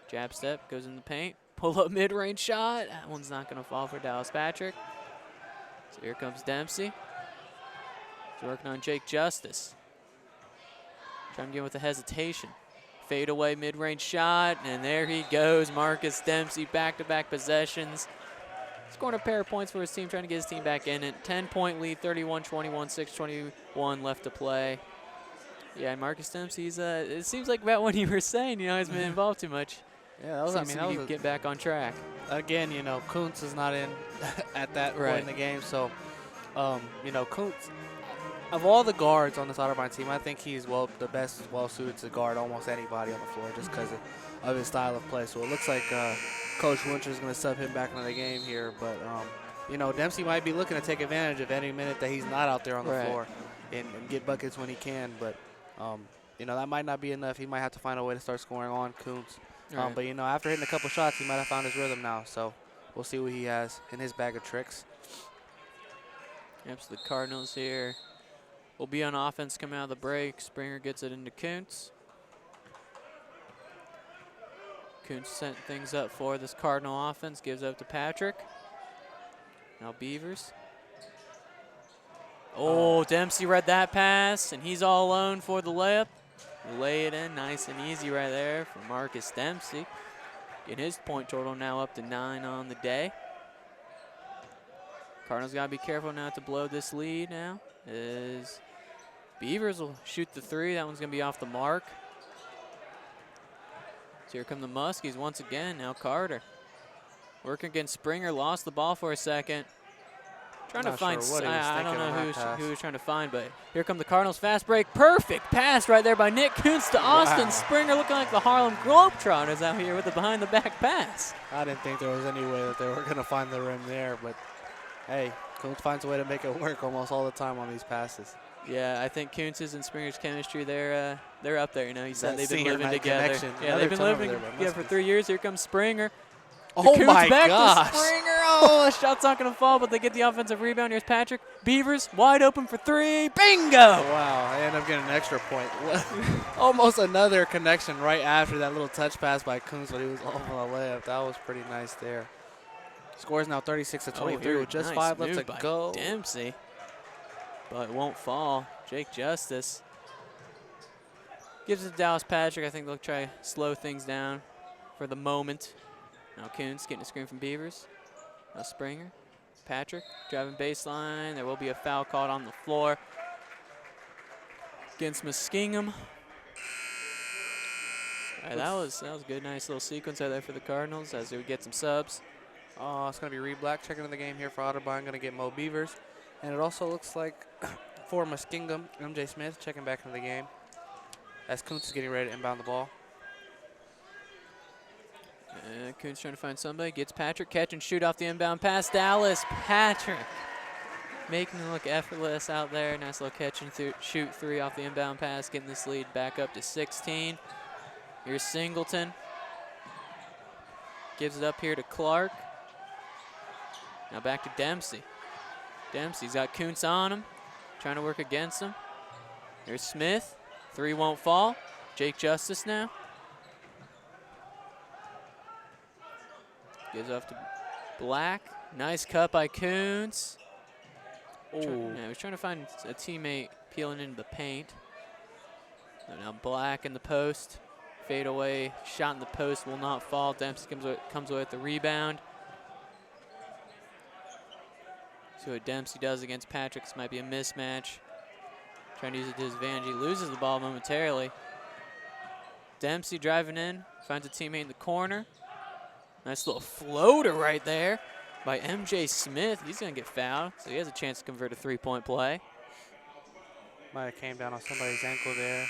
Jab step, goes in the paint. Pull up mid-range shot. That one's not going to fall for Dallas Patrick. So here comes Dempsey. He's working on Jake Justice. Trying to get with the hesitation. Fade away mid-range shot, and there he goes. Marcus Dempsey, back-to-back possessions. scoring a pair of points for his team, trying to get his team back in it. 10-point lead, 31-21, 6:21 left to play. Yeah, Marcus Dempsey's, it seems like about what you were saying, you know, he's been involved too much. Yeah, that was, I mean, that was get back on track. Again, you know, Kuntz is not in at that point in the game. So, you know, Kuntz, of all the guards on this Otterbein team, I think he's the best well-suited to guard almost anybody on the floor just because of his style of play. So it looks like Coach Winter is going to sub him back into the game here. But, you know, Dempsey might be looking to take advantage of any minute that he's not out there on the floor and get buckets when he can. But, you know, that might not be enough. He might have to find a way to start scoring on Kuntz. But, you know, after hitting a couple shots, he might have found his rhythm now. So we'll see what he has in his bag of tricks. Yep, so the Cardinals here will be on offense coming out of the break. Springer gets it into Kuntz. Kuntz sent things up for this Cardinal offense, gives up to Patrick. Now Beavers. Oh, Dempsey read that pass, and he's all alone for the layup. Lay it in nice and easy right there for Marcus Dempsey. Getting his point total now up to 9 on the day. Cardinals got to be careful not to blow this lead now. As Beavers will shoot the 3. That one's going to be off the mark. So here come the Muskies once again. Now Carter. Working against Springer. Lost the ball for a second. Trying to find, I don't know who he was trying to find, but here come the Cardinals. Fast break. Perfect pass right there by Nick Kuntz to Austin Springer, looking like the Harlem Globetrotters out here with the behind-the-back pass. I didn't think there was any way that they were going to find the rim there, but hey, Kuntz finds a way to make it work almost all the time on these passes. Yeah, I think Kuntz's and Springer's chemistry, they're up there. You know, he said they've been senior living night together. connection. Yeah, they've been living together for 3 years. Here comes Springer. Oh my back gosh. to Springer. Oh, the shot's not going to fall, but they get the offensive rebound. Here's Patrick. Beavers wide open for 3. Bingo! Wow, I end up getting an extra point. Almost another connection right after that little touch pass by Kuntz, but he was off on the layup. That was pretty nice there. Score is now 36-23 with just 5 left to go. Dempsey, but it won't fall. Jake Justice gives it to Dallas Patrick. I think they'll try to slow things down for the moment. Now Kuntz getting a screen from Beavers. Now Springer. Patrick driving baseline. There will be a foul called on the floor against Muskingum. Right, that was a good, nice little sequence out there for the Cardinals as they would get some subs. It's going to be Reed Black checking in the game here for Otterbein. Going to get Mo Beavers. And it also looks like for Muskingum, MJ Smith checking back into the game as Kuntz is getting ready to inbound the ball. Kuntz trying to find somebody. Gets Patrick. Catch and shoot off the inbound pass. Dallas Patrick making it look effortless out there. Nice little catch and shoot 3 off the inbound pass. Getting this lead back up to 16. Here's Singleton. Gives it up here to Clark. Now back to Dempsey. Dempsey's got Kuntz on him. Trying to work against him. Here's Smith. 3 won't fall. Jake Justice now. Gives off to Black. Nice cut by Kuntz. Yeah, he's trying to find a teammate peeling into the paint. So now Black in the post. Fade away. Shot in the post will not fall. Dempsey comes away with the rebound. See what Dempsey does against Patrick. This might be a mismatch. Trying to use it to his advantage. He loses the ball momentarily. Dempsey driving in. Finds a teammate in the corner. Nice little floater right there by MJ Smith. He's going to get fouled, so he has a chance to convert a 3-point play. Might have came down on somebody's ankle there.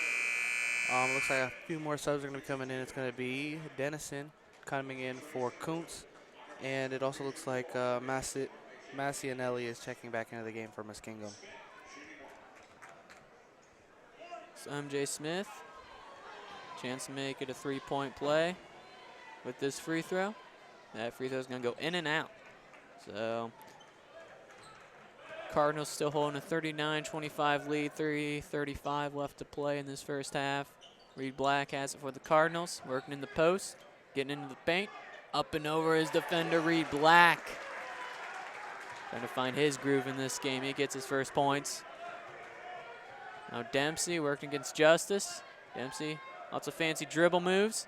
Looks like a few more subs are going to be coming in. It's going to be Dennison coming in for Kuntz. And it also looks like Massianelli is checking back into the game for Muskingum. So MJ Smith, chance to make it a 3-point play with this free throw. That free throw is going to go in and out. So Cardinals still holding a 39-25 lead, 3:35 left to play in this first half. Reed Black has it for the Cardinals, working in the post, getting into the paint. Up and over his defender, Reed Black. Trying to find his groove in this game. He gets his first points. Now Dempsey working against Justice. Dempsey, lots of fancy dribble moves.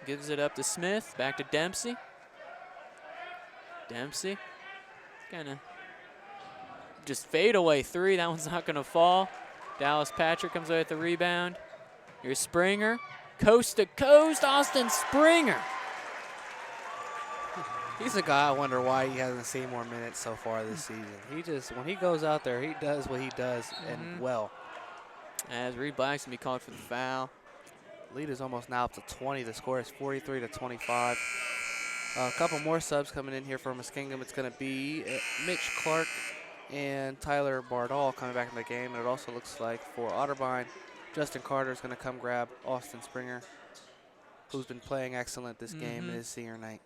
Gives it up to Smith, back to Dempsey. Dempsey gonna just fade away three. That one's not gonna fall. Dallas Patrick comes away with the rebound. Here's Springer. Coast to coast, Austin Springer. He's a guy I wonder why he hasn't seen more minutes so far this season. He just, when he goes out there, he does what he does and well. As Reed Black's gonna be called for the foul. Lead is almost now up to 20. The score is 43-25. A couple more subs coming in here for Muskingum. It's going to be Mitch Clark and Tyler Bardall coming back in the game. And it also looks like for Otterbein, Justin Carter is going to come grab Austin Springer, who's been playing excellent this game in his senior night.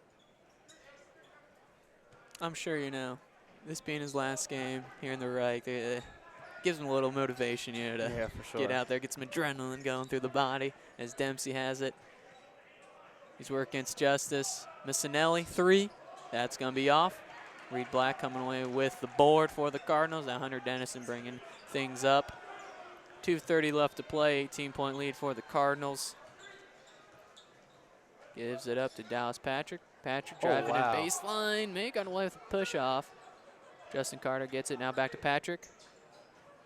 I'm sure you know, this being his last game here in the Reich, gives him a little motivation, you know, to for sure. get out there, get some adrenaline going through the body, as Dempsey has it. He's working against Justice. Missinelli, three. That's going to be off. Reed Black coming away with the board for the Cardinals. Now Hunter Dennison bringing things up. 2:30 left to play, 18-point lead for the Cardinals. Gives it up to Dallas Patrick. Patrick driving in baseline. May got away with a push-off. Justin Carter gets it. Now back to Patrick.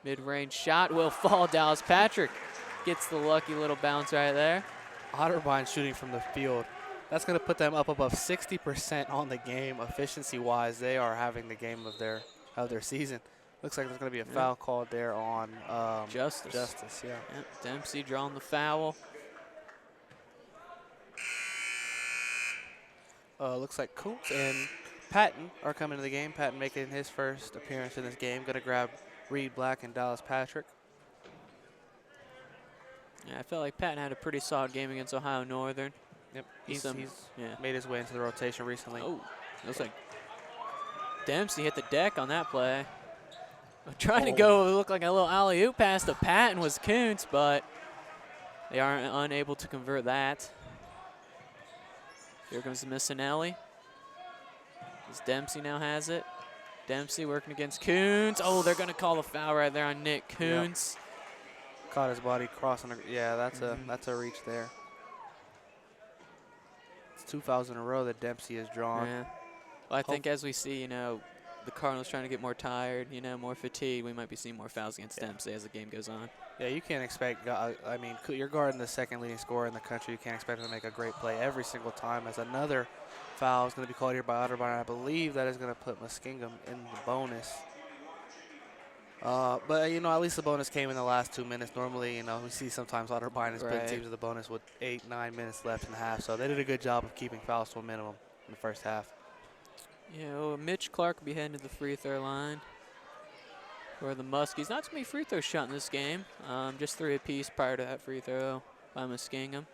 Mid-range shot will fall. Dallas Patrick gets the lucky little bounce right there. Otterbein shooting from the field. That's going to put them up above 60% on the game. Efficiency-wise, they are having the game of their season. Looks like there's going to be a foul called there on Justice. Justice, yeah. Yep. Dempsey drawing the foul. Looks like Kuntz and Patton are coming to the game. Patton making his first appearance in this game. Going to grab Reed Black and Dallas Patrick. Yeah, I felt like Patton had a pretty solid game against Ohio Northern. Yep, He's made his way into the rotation recently. Oh, looks like Dempsey hit the deck on that play. Trying to go, it looked like a little alley-oop pass to Patton was Kuntz, but they are unable to convert that. Here comes Missinelli. As Dempsey now has it. Dempsey working against Kuntz. Oh, they're going to call a foul right there on Nick Kuntz. Yep. Caught his body crossing. Yeah, that's a reach there. It's 2 fouls in a row that Dempsey has drawn. Yeah. Well, I think as we see, you know, the Cardinals trying to get more tired, you know, more fatigued, we might be seeing more fouls against Dempsey as the game goes on. Yeah, you can't expect, I mean, you're guarding the second leading scorer in the country. You can't expect him to make a great play every single time, as another foul is going to be called here by Otterbein. I believe that is going to put Muskingum in the bonus. But, you know, at least the bonus came in the last 2 minutes. Normally, you know, we see sometimes Otterbein has put teams to the bonus with 8-9 minutes left in the half. So they did a good job of keeping fouls to a minimum in the first half. You know, Mitch Clark will be heading to the free throw line for the Muskies. Not too many free throws shot in this game. Just 3 apiece prior to that free throw by Muskingum.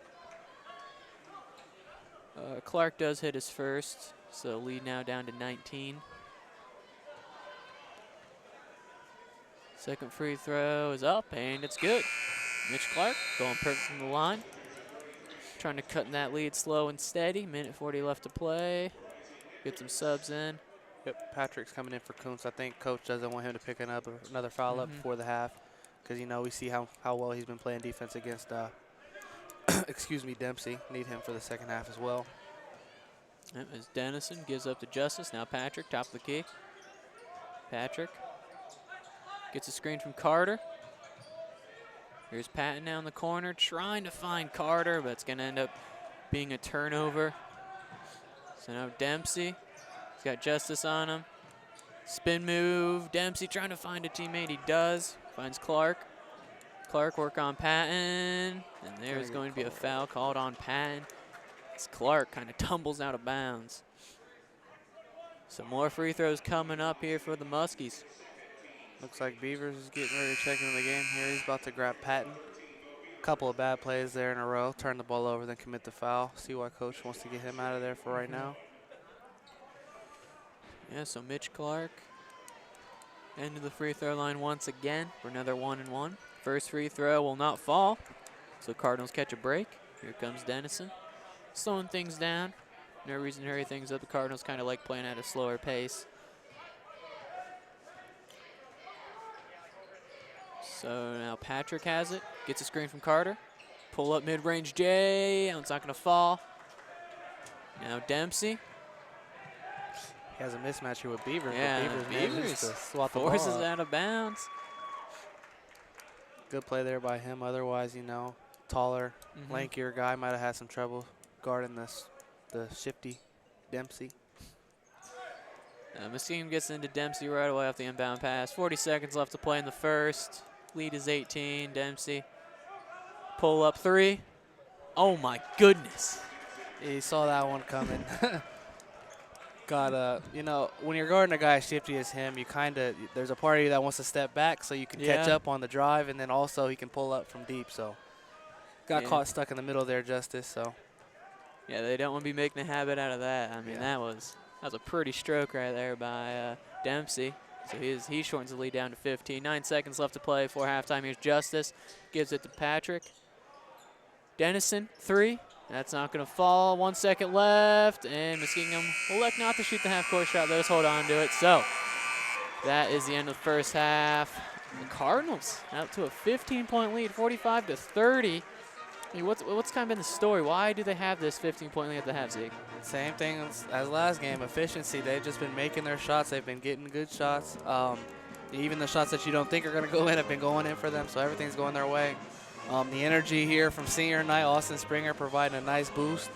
Clark does hit his first, so lead now down to 19. Second free throw is up, and it's good. Mitch Clark going perfect from the line. Trying to cut that lead slow and steady. Minute 40 left to play. Get some subs in. Yep, Patrick's coming in for Kuntz. I think Coach doesn't want him to pick another foul up before the half, because, you know, we see how well he's been playing defense against, Dempsey. Need him for the second half as well. Yep, as Dennison gives up to Justice. Now Patrick, top of the key. Patrick gets a screen from Carter. Here's Patton now in the corner, trying to find Carter, but it's going to end up being a turnover. So now Dempsey, he's got Justice on him. Spin move, Dempsey trying to find a teammate, he does. Finds Clark. Clark work on Patton, and there's going to be a foul called on Patton. As Clark kind of tumbles out of bounds. Some more free throws coming up here for the Muskies. Looks like Beavers is getting ready to check into the game here. He's about to grab Patton. Couple of bad plays there in a row. Turn the ball over, then commit the foul. See why Coach wants to get him out of there for right now. Yeah, so Mitch Clark into the free throw line once again for another 1-and-1. First free throw will not fall, so Cardinals catch a break. Here comes Dennison, slowing things down. No reason to hurry things up. The Cardinals kind of like playing at a slower pace. So now Patrick has it, gets a screen from Carter. Pull up mid-range J, and it's not going to fall. Now Dempsey. He has a mismatch here with Beavers, Yeah, but Beavers manages to swat the ball forces up. it out of bounds. Good play there by him. Otherwise, you know, taller, lankier guy might have had some trouble guarding the shifty Dempsey. Muskingum gets into Dempsey right away off the inbound pass. 40 seconds left to play in the first. Lead is 18. Dempsey. Pull up three. Oh my goodness. He saw that one coming. You know, when you're guarding a guy as shifty as him, you there's a part of you that wants to step back so you can catch up on the drive, and then also he can pull up from deep. So got caught stuck in the middle there, Justice. So yeah, they don't want to be making a habit out of that. I mean, that was a pretty stroke right there by Dempsey. So he shortens the lead down to 15. 9 seconds left to play before halftime. Here's Justice. Gives it to Patrick. Dennison, three. That's not going to fall. 1 second left, and Muskingum will elect not to shoot the half-court shot. Let us hold on to it. So that is the end of the first half. The Cardinals out to a 15-point lead, 45-30. I mean, what's kind of been the story? Why do they have this 15-point lead at the half, Zeke? same thing as last game, efficiency. They've just been making their shots. They've been getting good shots. Even the shots that you don't think are going to go in have been going in for them, so everything's going their way. The energy here from senior night, Austin Springer providing a nice boost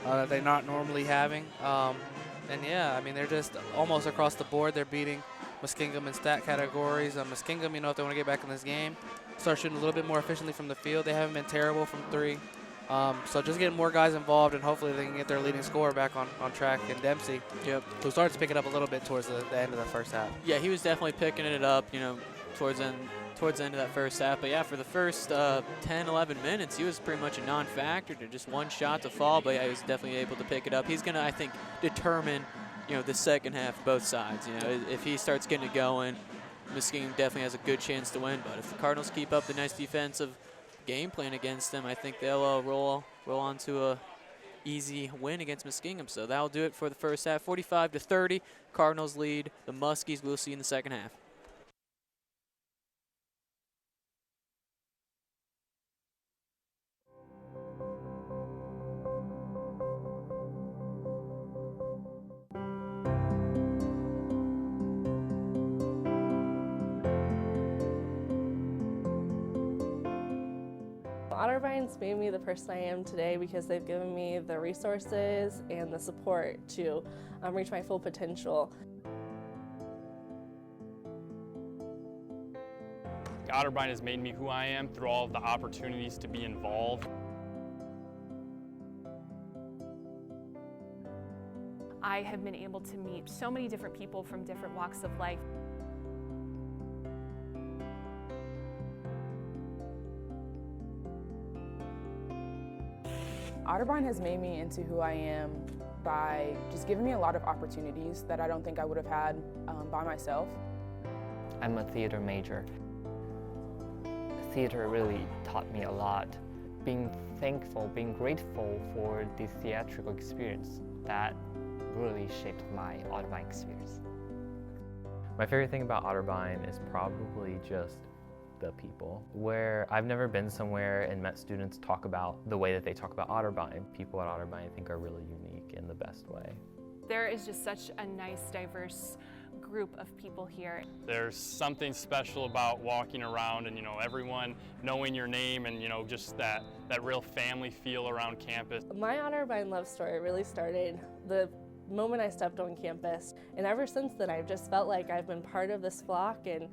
that they're not normally having. And yeah, I mean, they're just almost across the board. They're beating Muskingum in stat categories. Muskingum, you know, if they want to get back in this game, start shooting a little bit more efficiently from the field. They haven't been terrible from three. So just getting more guys involved, and hopefully they can get their leading scorer back on track in Dempsey. Yep. Who started to pick it up a little bit towards the end of the first half. Yeah, he was definitely picking it up, you know, towards the end of that first half. But yeah, for the first 10, 11 minutes, he was pretty much a non-factor to just one shot to fall. But yeah, he was definitely able to pick it up. He's going to, I think, determine, you know, the second half, both sides. You know, if he starts getting it going, Muskingum definitely has a good chance to win. But if the Cardinals keep up the nice defensive game plan against them, I think they'll roll on to a easy win against Muskingum. So that'll do it for the first half. 45-30, Cardinals lead the Muskies. We'll see you in the second half. Otterbeins made me the person I am today because they've given me the resources and the support to reach my full potential. Otterbein has made me who I am through all of the opportunities to be involved. I have been able to meet so many different people from different walks of life. Otterbein has made me into who I am by just giving me a lot of opportunities that I don't think I would have had by myself. I'm a theater major. Theater really taught me a lot. Being thankful, being grateful for the theatrical experience, that really shaped my Otterbein experience. My favorite thing about Otterbein is probably just the people. Where I've never been somewhere and met students talk about the way that they talk about Otterbein. People at Otterbein, I think, are really unique in the best way. There is just such a nice, diverse group of people here. There's something special about walking around and, you know, everyone knowing your name and, you know, just that real family feel around campus. My Otterbein love story really started the moment I stepped on campus, and ever since then I've just felt like I've been part of this flock and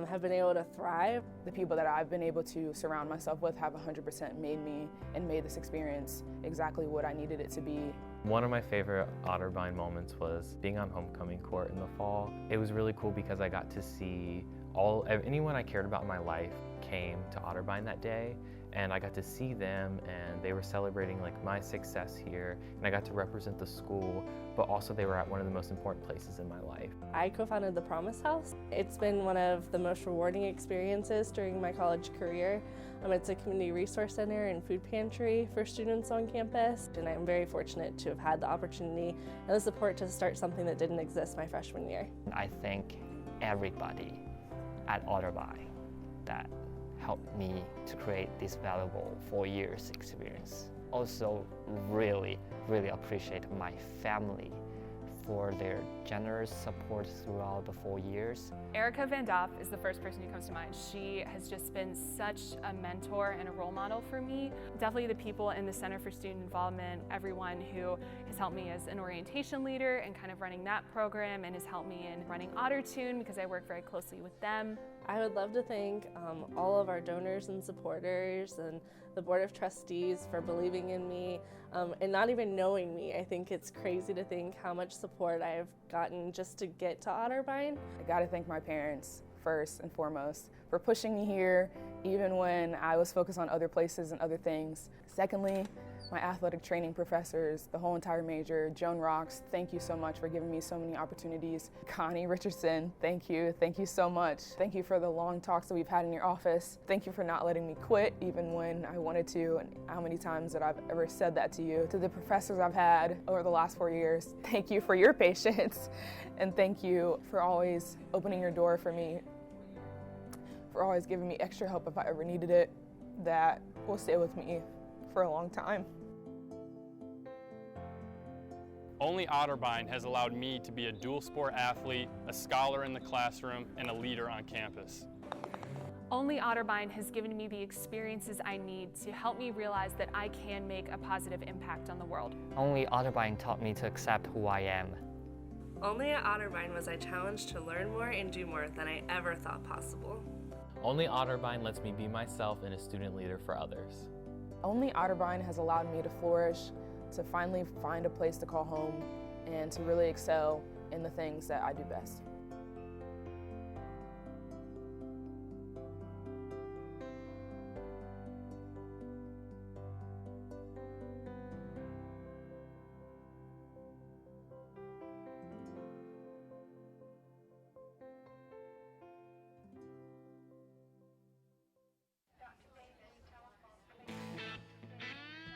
have been able to thrive. The people that I've been able to surround myself with have 100% made me and made this experience exactly what I needed it to be. One of my favorite Otterbein moments was being on homecoming court in the fall. It was really cool because I got to see anyone I cared about in my life came to Otterbein that day, and I got to see them, and they were celebrating like my success here, and I got to represent the school, but also they were at one of the most important places in my life. I co-founded the Promise House. It's been one of the most rewarding experiences during my college career. It's a community resource center and food pantry for students on campus, and I'm very fortunate to have had the opportunity and the support to start something that didn't exist my freshman year. I thank everybody at Otterbein that helped me to create this valuable 4 years experience. Also really, really appreciate my family for their generous support throughout the 4 years. Erica Van Doff is the first person who comes to mind. She has just been such a mentor and a role model for me. Definitely the people in the Center for Student Involvement, everyone who has helped me as an orientation leader and kind of running that program, and has helped me in running Ottertune because I work very closely with them. I would love to thank all of our donors and supporters and the Board of Trustees for believing in me and not even knowing me. I think it's crazy to think how much support I've gotten just to get to Otterbein. I gotta thank my parents first and foremost for pushing me here even when I was focused on other places and other things. Secondly, my athletic training professors, the whole entire major. Joan Rocks, thank you so much for giving me so many opportunities. Connie Richardson, thank you so much. Thank you for the long talks that we've had in your office. Thank you for not letting me quit even when I wanted to, and how many times that I've ever said that to you. To the professors I've had over the last 4 years, thank you for your patience, and thank you for always opening your door for me, for always giving me extra help if I ever needed it. That will stay with me for a long time. Only Otterbein has allowed me to be a dual sport athlete, a scholar in the classroom, and a leader on campus. Only Otterbein has given me the experiences I need to help me realize that I can make a positive impact on the world. Only Otterbein taught me to accept who I am. Only at Otterbein was I challenged to learn more and do more than I ever thought possible. Only Otterbein lets me be myself and a student leader for others. Only Otterbein has allowed me to flourish, to finally find a place to call home, and to really excel in the things that I do best.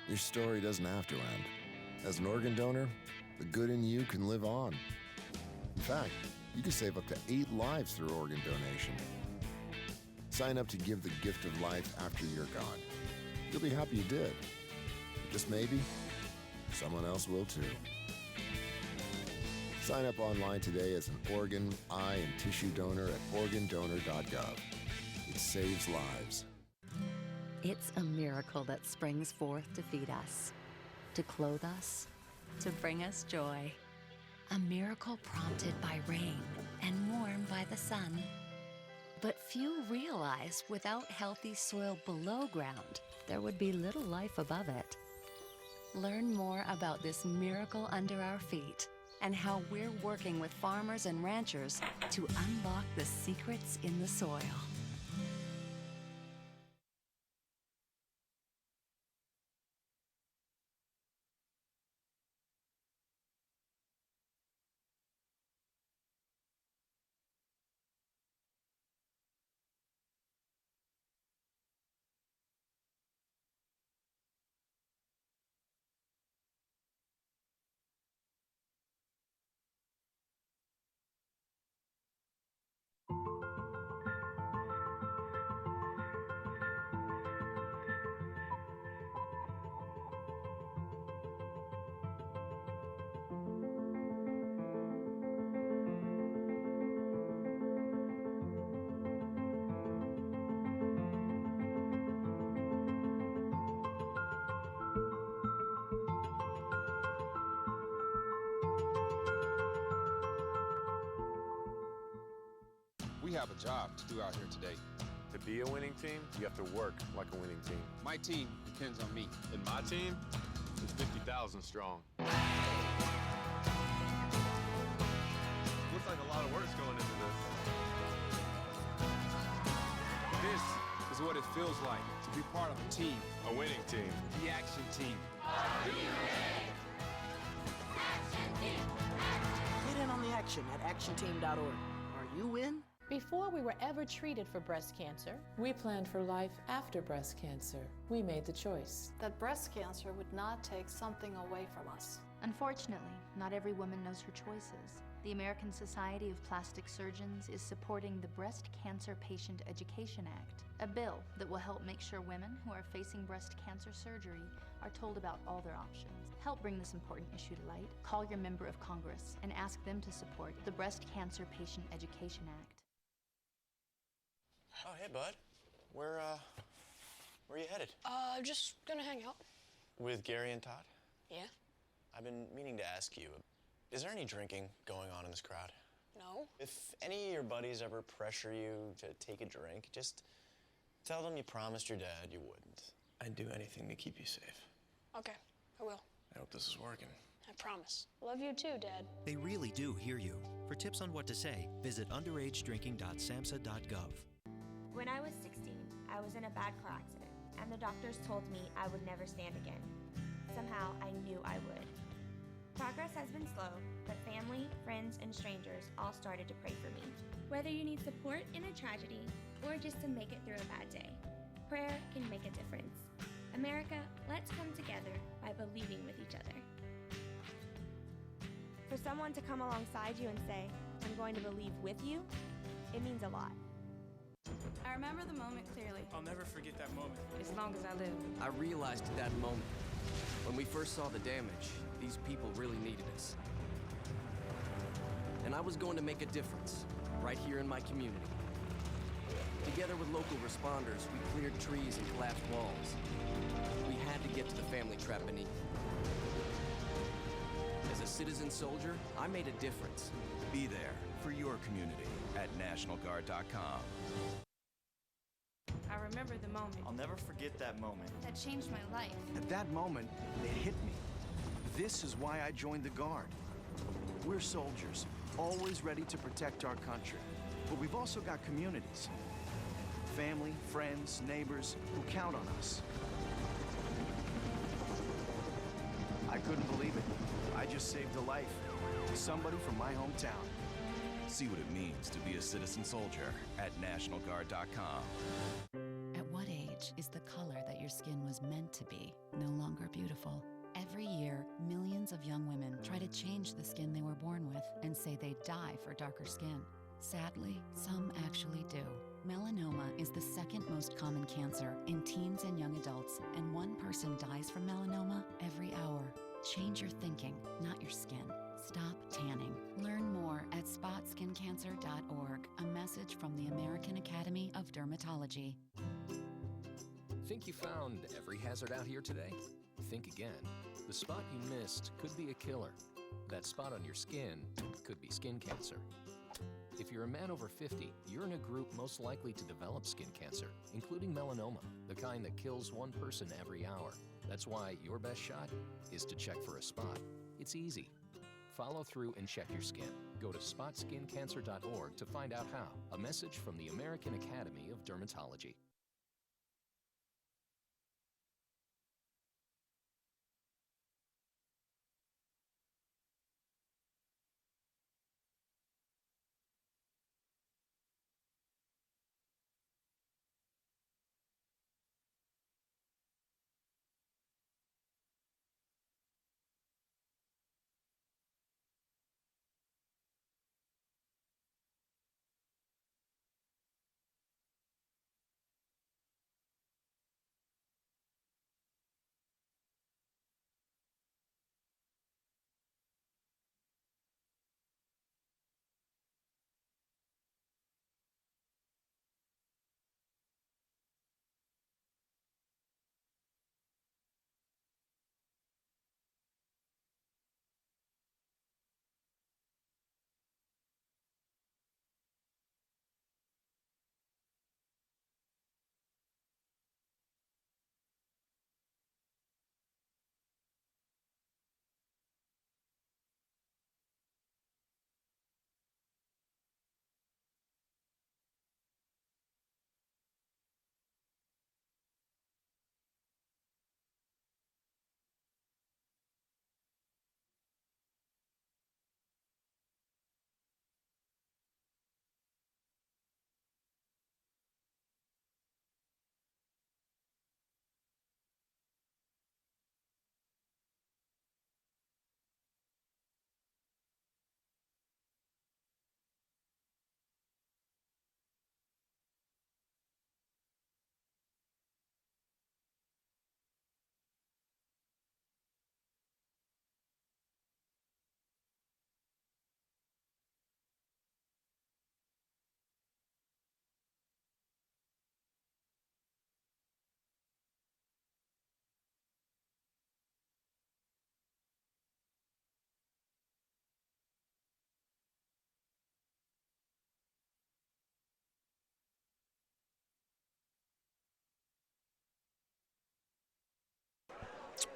Your story doesn't have to end. As an organ donor, the good in you can live on. In fact, you can save up to 8 lives through organ donation. Sign up to give the gift of life after you're gone. You'll be happy you did. Just maybe, someone else will too. Sign up online today as an organ, eye, and tissue donor at organdonor.gov. It saves lives. It's a miracle that springs forth to feed us, to clothe us, to bring us joy. A miracle prompted by rain and warmed by the sun. But few realize without healthy soil below ground, there would be little life above it. Learn more about this miracle under our feet and how we're working with farmers and ranchers to unlock the secrets in the soil. We have a job to do out here today. To be a winning team, you have to work like a winning team. My team depends on me. And my team is 50,000 strong. Looks like a lot of work's going into this. This is what it feels like to be part of a team. A winning team. The Action Team. Get in on the action at actionteam.org. Are you in? Before we were ever treated for breast cancer, we planned for life after breast cancer. We made the choice that breast cancer would not take something away from us. Unfortunately, not every woman knows her choices. The American Society of Plastic Surgeons is supporting the Breast Cancer Patient Education Act, a bill that will help make sure women who are facing breast cancer surgery are told about all their options. Help bring this important issue to light. Call your member of Congress and ask them to support the Breast Cancer Patient Education Act. Oh, hey, bud. Where are you headed? Just gonna hang out. With Gary and Todd? Yeah? I've been meaning to ask you, is there any drinking going on in this crowd? No? If any of your buddies ever pressure you to take a drink, just tell them you promised your dad you wouldn't. I'd do anything to keep you safe. Okay, I will. I hope this is working. I promise. Love you too, Dad. They really do hear you. For tips on what to say, visit underagedrinking.samhsa.gov. When I was 16, I was in a bad car accident, and the doctors told me I would never stand again. Somehow, I knew I would. Progress has been slow, but family, friends, and strangers all started to pray for me. Whether you need support in a tragedy or just to make it through a bad day, prayer can make a difference. America, let's come together by believing with each other. For someone to come alongside you and say, I'm going to believe with you, it means a lot. I remember the moment clearly. I'll never forget that moment. As long as I live. I realized at that moment, when we first saw the damage, these people really needed us. And I was going to make a difference, right here in my community. Together with local responders, we cleared trees and collapsed walls. We had to get to the family trapped beneath. As a citizen soldier, I made a difference. Be there for your community at NationalGuard.com. I remember the moment. I'll never forget that moment. That changed my life. At that moment, it hit me. This is why I joined the Guard. We're soldiers, always ready to protect our country. But we've also got communities. Family, friends, neighbors who count on us. I couldn't believe it. I just saved a life. Somebody from my hometown. See what it means to be a citizen soldier at NationalGuard.com. At what age is the color that your skin was meant to be no longer beautiful? Every year, millions of young women try to change the skin they were born with and say they die for darker skin. Sadly, some actually do. Melanoma is the second most common cancer in teens and young adults, and one person dies from melanoma every hour. Change your thinking, not your skin. Stop tanning. Learn more at spotskincancer.org. A message from the American Academy of Dermatology. Think you found every hazard out here today? Think again. The spot you missed could be a killer. That spot on your skin could be skin cancer. If you're a man over 50, you're in a group most likely to develop skin cancer, including melanoma, the kind that kills one person every hour. That's why your best shot is to check for a spot. It's easy. Follow through and check your skin. Go to spotskincancer.org to find out how. A message from the American Academy of Dermatology.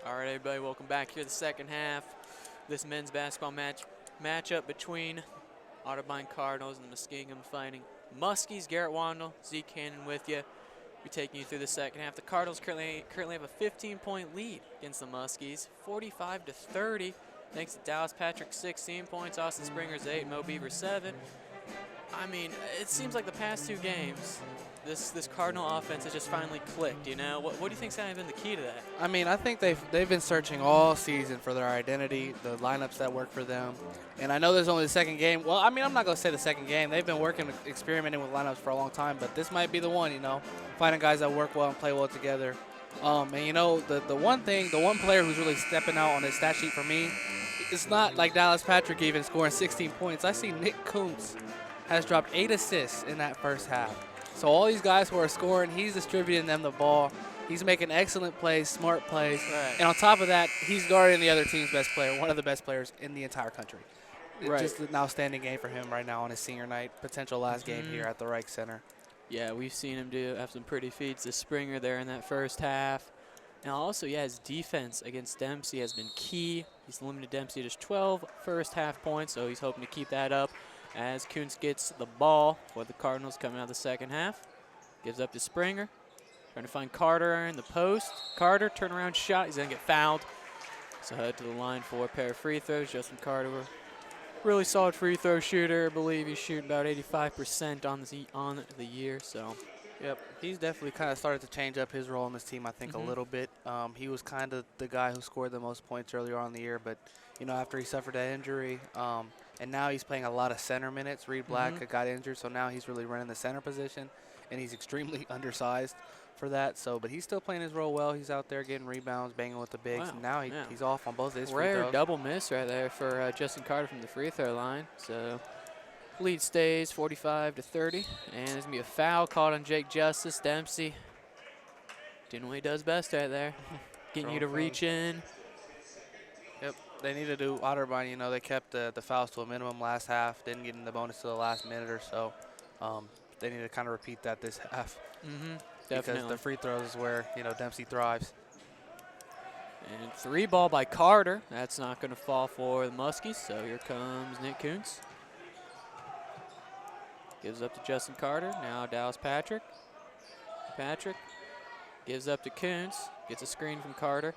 All right, everybody, welcome back here to the second half. This men's basketball matchup between Otterbein Cardinals and the Muskingum Fighting Muskies. Garrett Wandel, Zeke Cannon with you. We're taking you through the second half. The Cardinals currently have a 15-point lead against the Muskies, 45-30. Thanks to Dallas Patrick, 16 points, Austin Springer's 8, Mo Beaver 7. I mean, it seems like the past 2 games, this Cardinal offense has just finally clicked, you know? What do you think's kind of been the key to that? I mean, I think they've been searching all season for their identity, the lineups that work for them. And I know there's only the second game. Well, I mean, I'm not going to say the second game. They've been experimenting with lineups for a long time, but this might be the one, you know, finding guys that work well and play well together. And, you know, the one player who's really stepping out on his stat sheet for me, it's not like Dallas Patrick even scoring 16 points. I see Nick Kuntz has dropped 8 assists in that first half. So all these guys who are scoring, he's distributing them the ball. He's making excellent plays, smart plays. Right. And on top of that, he's guarding the other team's best player, one of the best players in the entire country. Right. Just an outstanding game for him right now on his senior night, potential last game here at the Reich Center. Yeah, we've seen him have some pretty feats this Springer there in that first half. Now also, yeah, his defense against Dempsey has been key. He's limited Dempsey to just 12 first half points, so he's hoping to keep that up as Kuntz gets the ball for the Cardinals coming out of the second half. Gives up to Springer. Trying to find Carter in the post. Carter, turnaround shot. He's going to get fouled. So head to the line for a pair of free throws. Justin Carter, really solid free throw shooter. I believe he's shooting about 85% on the year. So, yep, he's definitely kind of started to change up his role in this team, I think, a little bit. He was kind of the guy who scored the most points earlier on in the year, but, you know, after he suffered that injury, and now he's playing a lot of center minutes. Reed Black got injured, so now he's really running the center position, and he's extremely undersized for that. So, but he's still playing his role well. He's out there getting rebounds, banging with the bigs. Wow. And now he's off on both of his free rare throws. Double miss right there for Justin Carter from the free throw line. So lead stays 45-30, and there's going to be a foul called on Jake Justice. Dempsey doing what he does best right there, getting you to reach in. Yep, they need to do Otterbein. You know, they kept the fouls to a minimum last half, didn't get in the bonus to the last minute or so. They need to kind of repeat that this half. Because the free throws is where, you know, Dempsey thrives. And 3 ball by Carter. That's not going to fall for the Muskies, so here comes Nick Kuntz. Gives up to Justin Carter. Now Dallas Patrick. Patrick gives up to Kuntz. Gets a screen from Carter.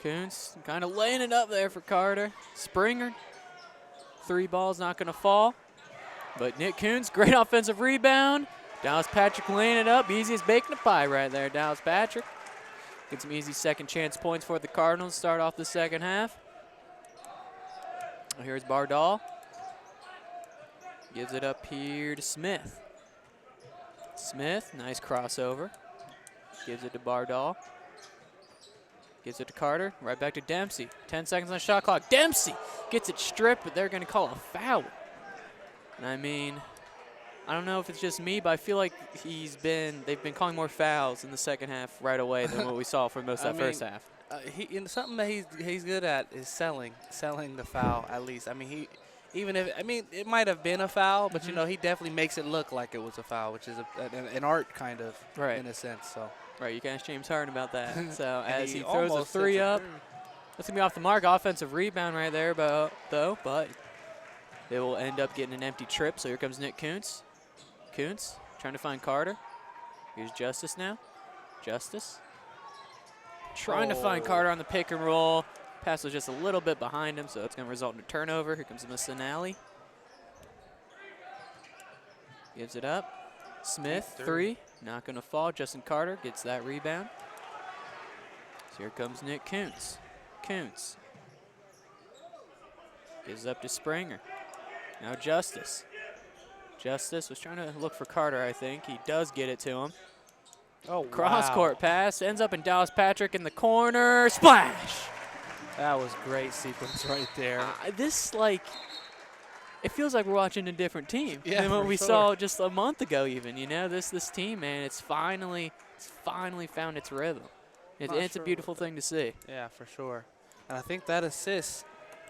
Kuntz kind of laying it up there for Carter. Springer. 3 balls not going to fall. But Nick Kuntz, great offensive rebound. Dallas Patrick laying it up. Easy as baking a pie right there, Dallas Patrick. Get some easy second chance points for the Cardinals. Start off the second half. Here's Bardal. Gives it up here to Smith. Smith, nice crossover. Gives it to Bardal. Gives it to Carter. Right back to Dempsey. 10 seconds on the shot clock. Dempsey gets it stripped, but they're going to call a foul. And I mean, I don't know if it's just me, but I feel like they've been calling more fouls in the second half right away than what we saw for most of that first half. Something that he's good at is selling the foul at least. I mean, it might have been a foul, but you know, he definitely makes it look like it was a foul, which is an art kind of in a sense. So right, you can ask James Harden about that. So as he throws a 3 up, that's gonna be off the mark. Offensive rebound right there, but they will end up getting an empty trip. So here comes Nick Kuntz. Kuntz trying to find Carter. Here's Justice now. Justice trying to find Carter on the pick and roll. Pass was just a little bit behind him, so it's going to result in a turnover. Here comes Massanelli. Gives it up. Smith, 3. Not going to fall. Justin Carter gets that rebound. So here comes Nick Kuntz. Kuntz gives up to Springer. Now Justice. Justice was trying to look for Carter, I think. He does get it to him. Oh, cross-court pass. Ends up in Dallas Patrick in the corner. Splash! That was great sequence right there. It feels like we're watching a different team than what we saw just a month ago even. You know, this team, man, it's finally found its rhythm. It's a beautiful thing to see. Yeah, for sure. And I think that assist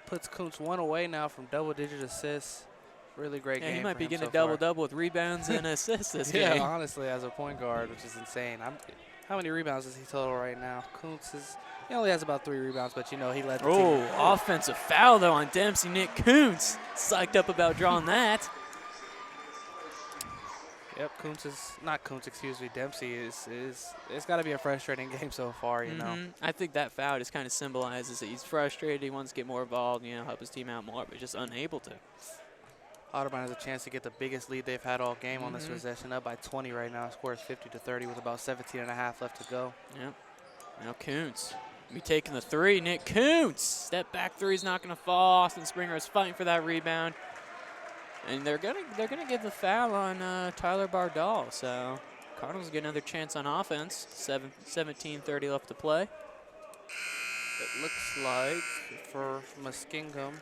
puts Kuntz 1 away now from double-digit assists. Really great game. He might be getting so a double-double with rebounds and assists this game. Yeah, honestly, as a point guard, which is insane. How many rebounds is he total right now? Kuntz he only has about 3 rebounds, but you know he led the Oh, team. offensive foul though on Dempsey. Nick Kuntz psyched up about drawing that. Yep, Dempsey it's got to be a frustrating game so far, you know. I think that foul just kind of symbolizes that he's frustrated. He wants to get more involved, you know, help his team out more, but just unable to. Otterbein has a chance to get the biggest lead they've had all game on this possession, up by 20 right now. Score is 50-30 with about 17 and a half left to go. Yep. Now Kuntz be taking the 3. Nick Kuntz, step back 3 is not going to fall. Austin Springer is fighting for that rebound. And they're gonna give the foul on Tyler Bardal. So Cardinals get another chance on offense. 17:30 left to play. It looks like for Muskingum,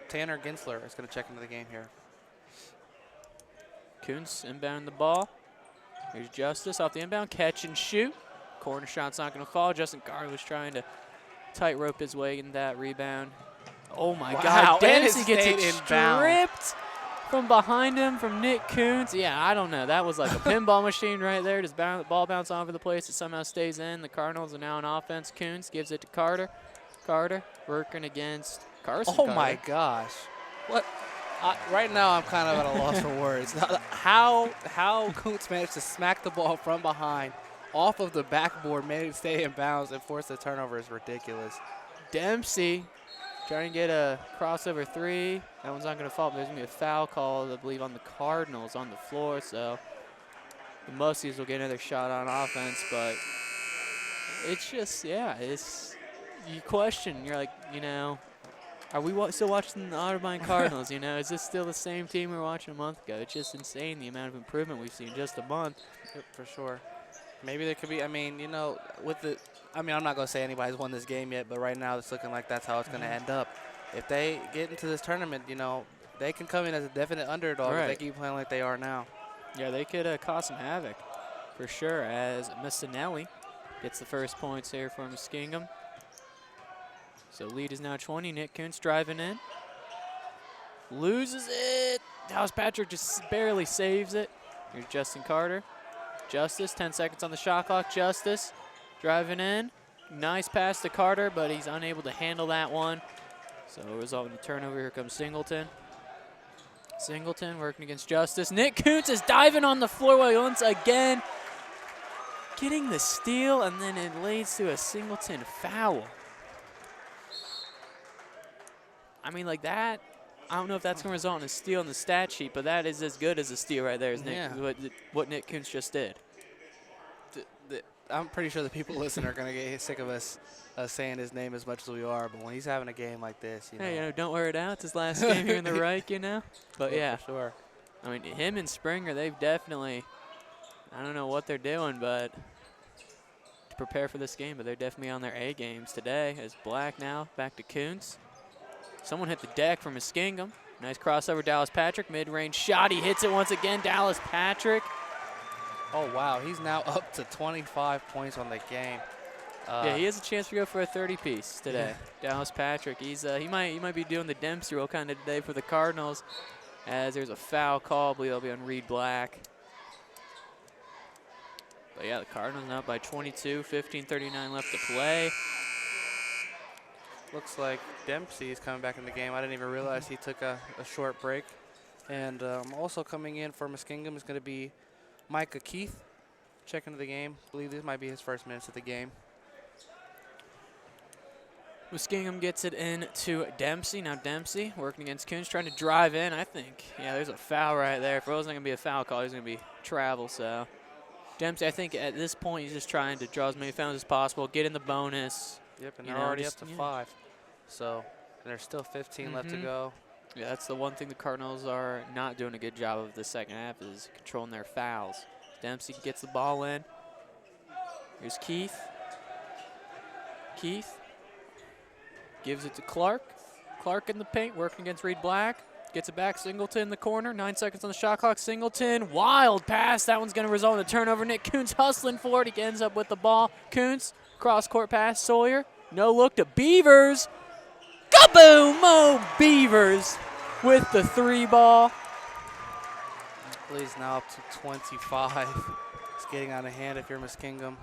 Tanner Ginsler is going to check into the game here. Kuntz inbound the ball. Here's Justice off the inbound, catch and shoot. Corner shot's not going to fall. Justin Carter was trying to tightrope his way in that rebound. Oh my God, Dempsey gets it stripped from behind him from Nick Kuntz. Yeah, I don't know. That was like a pinball machine right there. Just ball bounce all over the place. It somehow stays in. The Cardinals are now on offense. Kuntz gives it to Carter. Carter working against Carson Oh Carter. my gosh. What? Right now I'm kind of at a loss for words. How Kuntz managed to smack the ball from behind off of the backboard, made it stay in bounds, and force the turnover is ridiculous. Dempsey trying to get a crossover 3. That one's not going to fall. There's going to be a foul call, I believe, on the Cardinals on the floor. So the Muskies will get another shot on offense. But it's just, yeah, you question. You're like, you know, are we still watching the Otterbein Cardinals? You know, is this still the same team we were watching a month ago? It's just insane the amount of improvement we've seen in just a month. Yep, for sure. Maybe there could be, I mean, you know, I'm not going to say anybody's won this game yet, but right now it's looking like that's how it's going to end up. If they get into this tournament, you know, they can come in as a definite underdog if they keep playing like they are now. Yeah, they could cause some havoc for sure, as Missinelli gets the first points here for Muskingum. So lead is now 20. Nick Kuntz driving in. Loses it. Dallas Patrick just barely saves it. Here's Justin Carter. Justice, 10 seconds on the shot clock. Justice driving in. Nice pass to Carter, but he's unable to handle that one. So resulting in a turnover. Here comes Singleton. Singleton working against Justice. Nick Kuntz is diving on the floor once again, getting the steal, and then it leads to a Singleton foul. I mean, like that, I don't know if that's going to result in a steal in the stat sheet, but that is as good as a steal right there, what Nick Kuntz just did. I'm pretty sure the people listening are going to get sick of us saying his name as much as we are, but when he's having a game like this, Hey, you know, don't wear it out. It's his last game here in the Reich, you know? But yeah, for sure. I mean, him and Springer, they've definitely, I don't know what they're doing, but to prepare for this game, but they're definitely on their A games today. As Black now back to Kuntz. Someone hit the deck from Muskingum. Nice crossover, Dallas Patrick. Mid-range shot. He hits it once again. Dallas Patrick. Oh, wow. He's now up to 25 points on the game. Yeah, he has a chance to go for a 30-piece today. Dallas Patrick. He might be doing the Dempsey role kind of today for the Cardinals, as there's a foul call. I believe it'll be on Reed Black. But yeah, the Cardinals now up by 22. 15:39 left to play. Looks like Dempsey is coming back in the game. I didn't even realize he took a short break. And also coming in for Muskingum is going to be Micah Keith. Check into the game. I believe this might be his first minutes of the game. Muskingum gets it in to Dempsey. Now Dempsey working against Kuntz, trying to drive in, I think. Yeah, there's a foul right there. If it wasn't going to be a foul call, it was going to be travel. So Dempsey, I think at this point, he's just trying to draw as many fouls as possible, get in the bonus. Yep, and they're already up to 5. So, and there's still 15 left to go. Yeah, that's the one thing the Cardinals are not doing a good job of the second half is controlling their fouls. Dempsey gets the ball in. Here's Keith. Keith gives it to Clark. Clark in the paint, working against Reed Black. Gets it back, Singleton in the corner. 9 seconds on the shot clock. Singleton, wild pass. That one's going to result in a turnover. Nick Kuntz hustling for it. He ends up with the ball. Kuntz, cross-court pass. Sawyer, no look to Beavers. Kaboom! Mo Beavers with the 3 ball. Leads now up to 25. It's getting out of hand if you're Muskingum.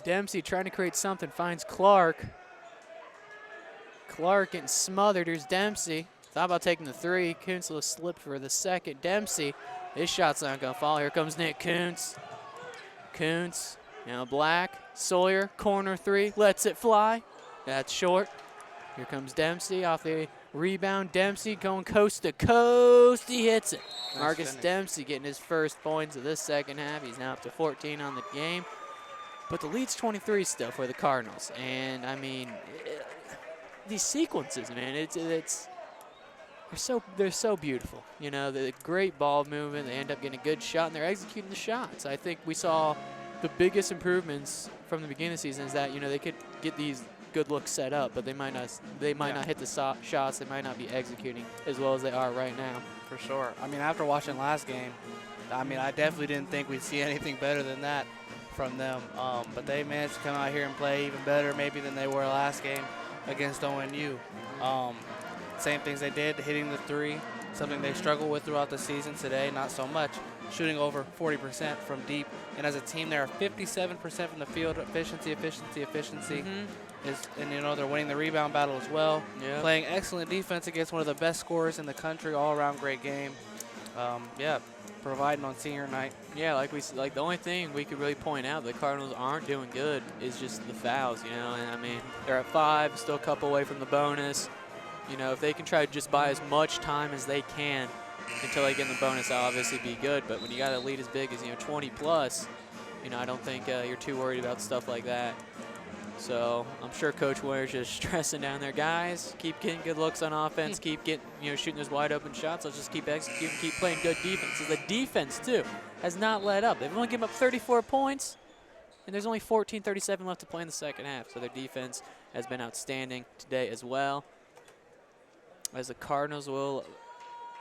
Dempsey trying to create something, finds Clark. Clark getting smothered. Here's Dempsey. Thought about taking the three. Kuntz will slip for the second. Dempsey, his shot's not going to fall. Here comes Nick Kuntz. Kuntz, now Black. Sawyer, corner three, lets it fly. That's short. Here comes Dempsey off the rebound. Dempsey going coast to coast. He hits it. Nice Marcus finish. Dempsey getting his first points of this second half. He's now up to 14 on the game. But the lead's 23 still for the Cardinals. And, I mean, these sequences, man, they're so beautiful. You know, the great ball movement. They end up getting a good shot, and they're executing the shots. I think we saw the biggest improvements from the beginning of the season is that, you know, they could get these good looks set up, but they might not hit the shots. They might not be executing as well as they are right now. For sure. I mean, after watching last game, I mean, I definitely didn't think we'd see anything better than that from them. But they managed to come out here and play even better maybe than they were last game against ONU. Same things they did, hitting the three, something they struggled with throughout the season. Today, not so much. Shooting over 40% from deep. And as a team, they're 57% from the field. Efficiency. And, you know, they're winning the rebound battle as well. Yeah. Playing excellent defense against one of the best scorers in the country. All-around great game. Yeah, providing on senior night. Yeah, like the only thing we could really point out the Cardinals aren't doing good is just the fouls, you know. And I mean, they're at 5, still a couple away from the bonus. You know, if they can try to just buy as much time as they can until they get in the bonus, that'll obviously be good. But when you got a lead as big as, you know, 20 plus, you know, I don't think you're too worried about stuff like that. So I'm sure Coach Ware's just stressing down there, guys. Keep getting good looks on offense. Keep getting, you know, shooting those wide open shots. Let's just keep executing, keep playing good defense. So the defense too has not let up. They've only given up 34 points, and there's only 14:37 left to play in the second half. So their defense has been outstanding today as well. As the Cardinals will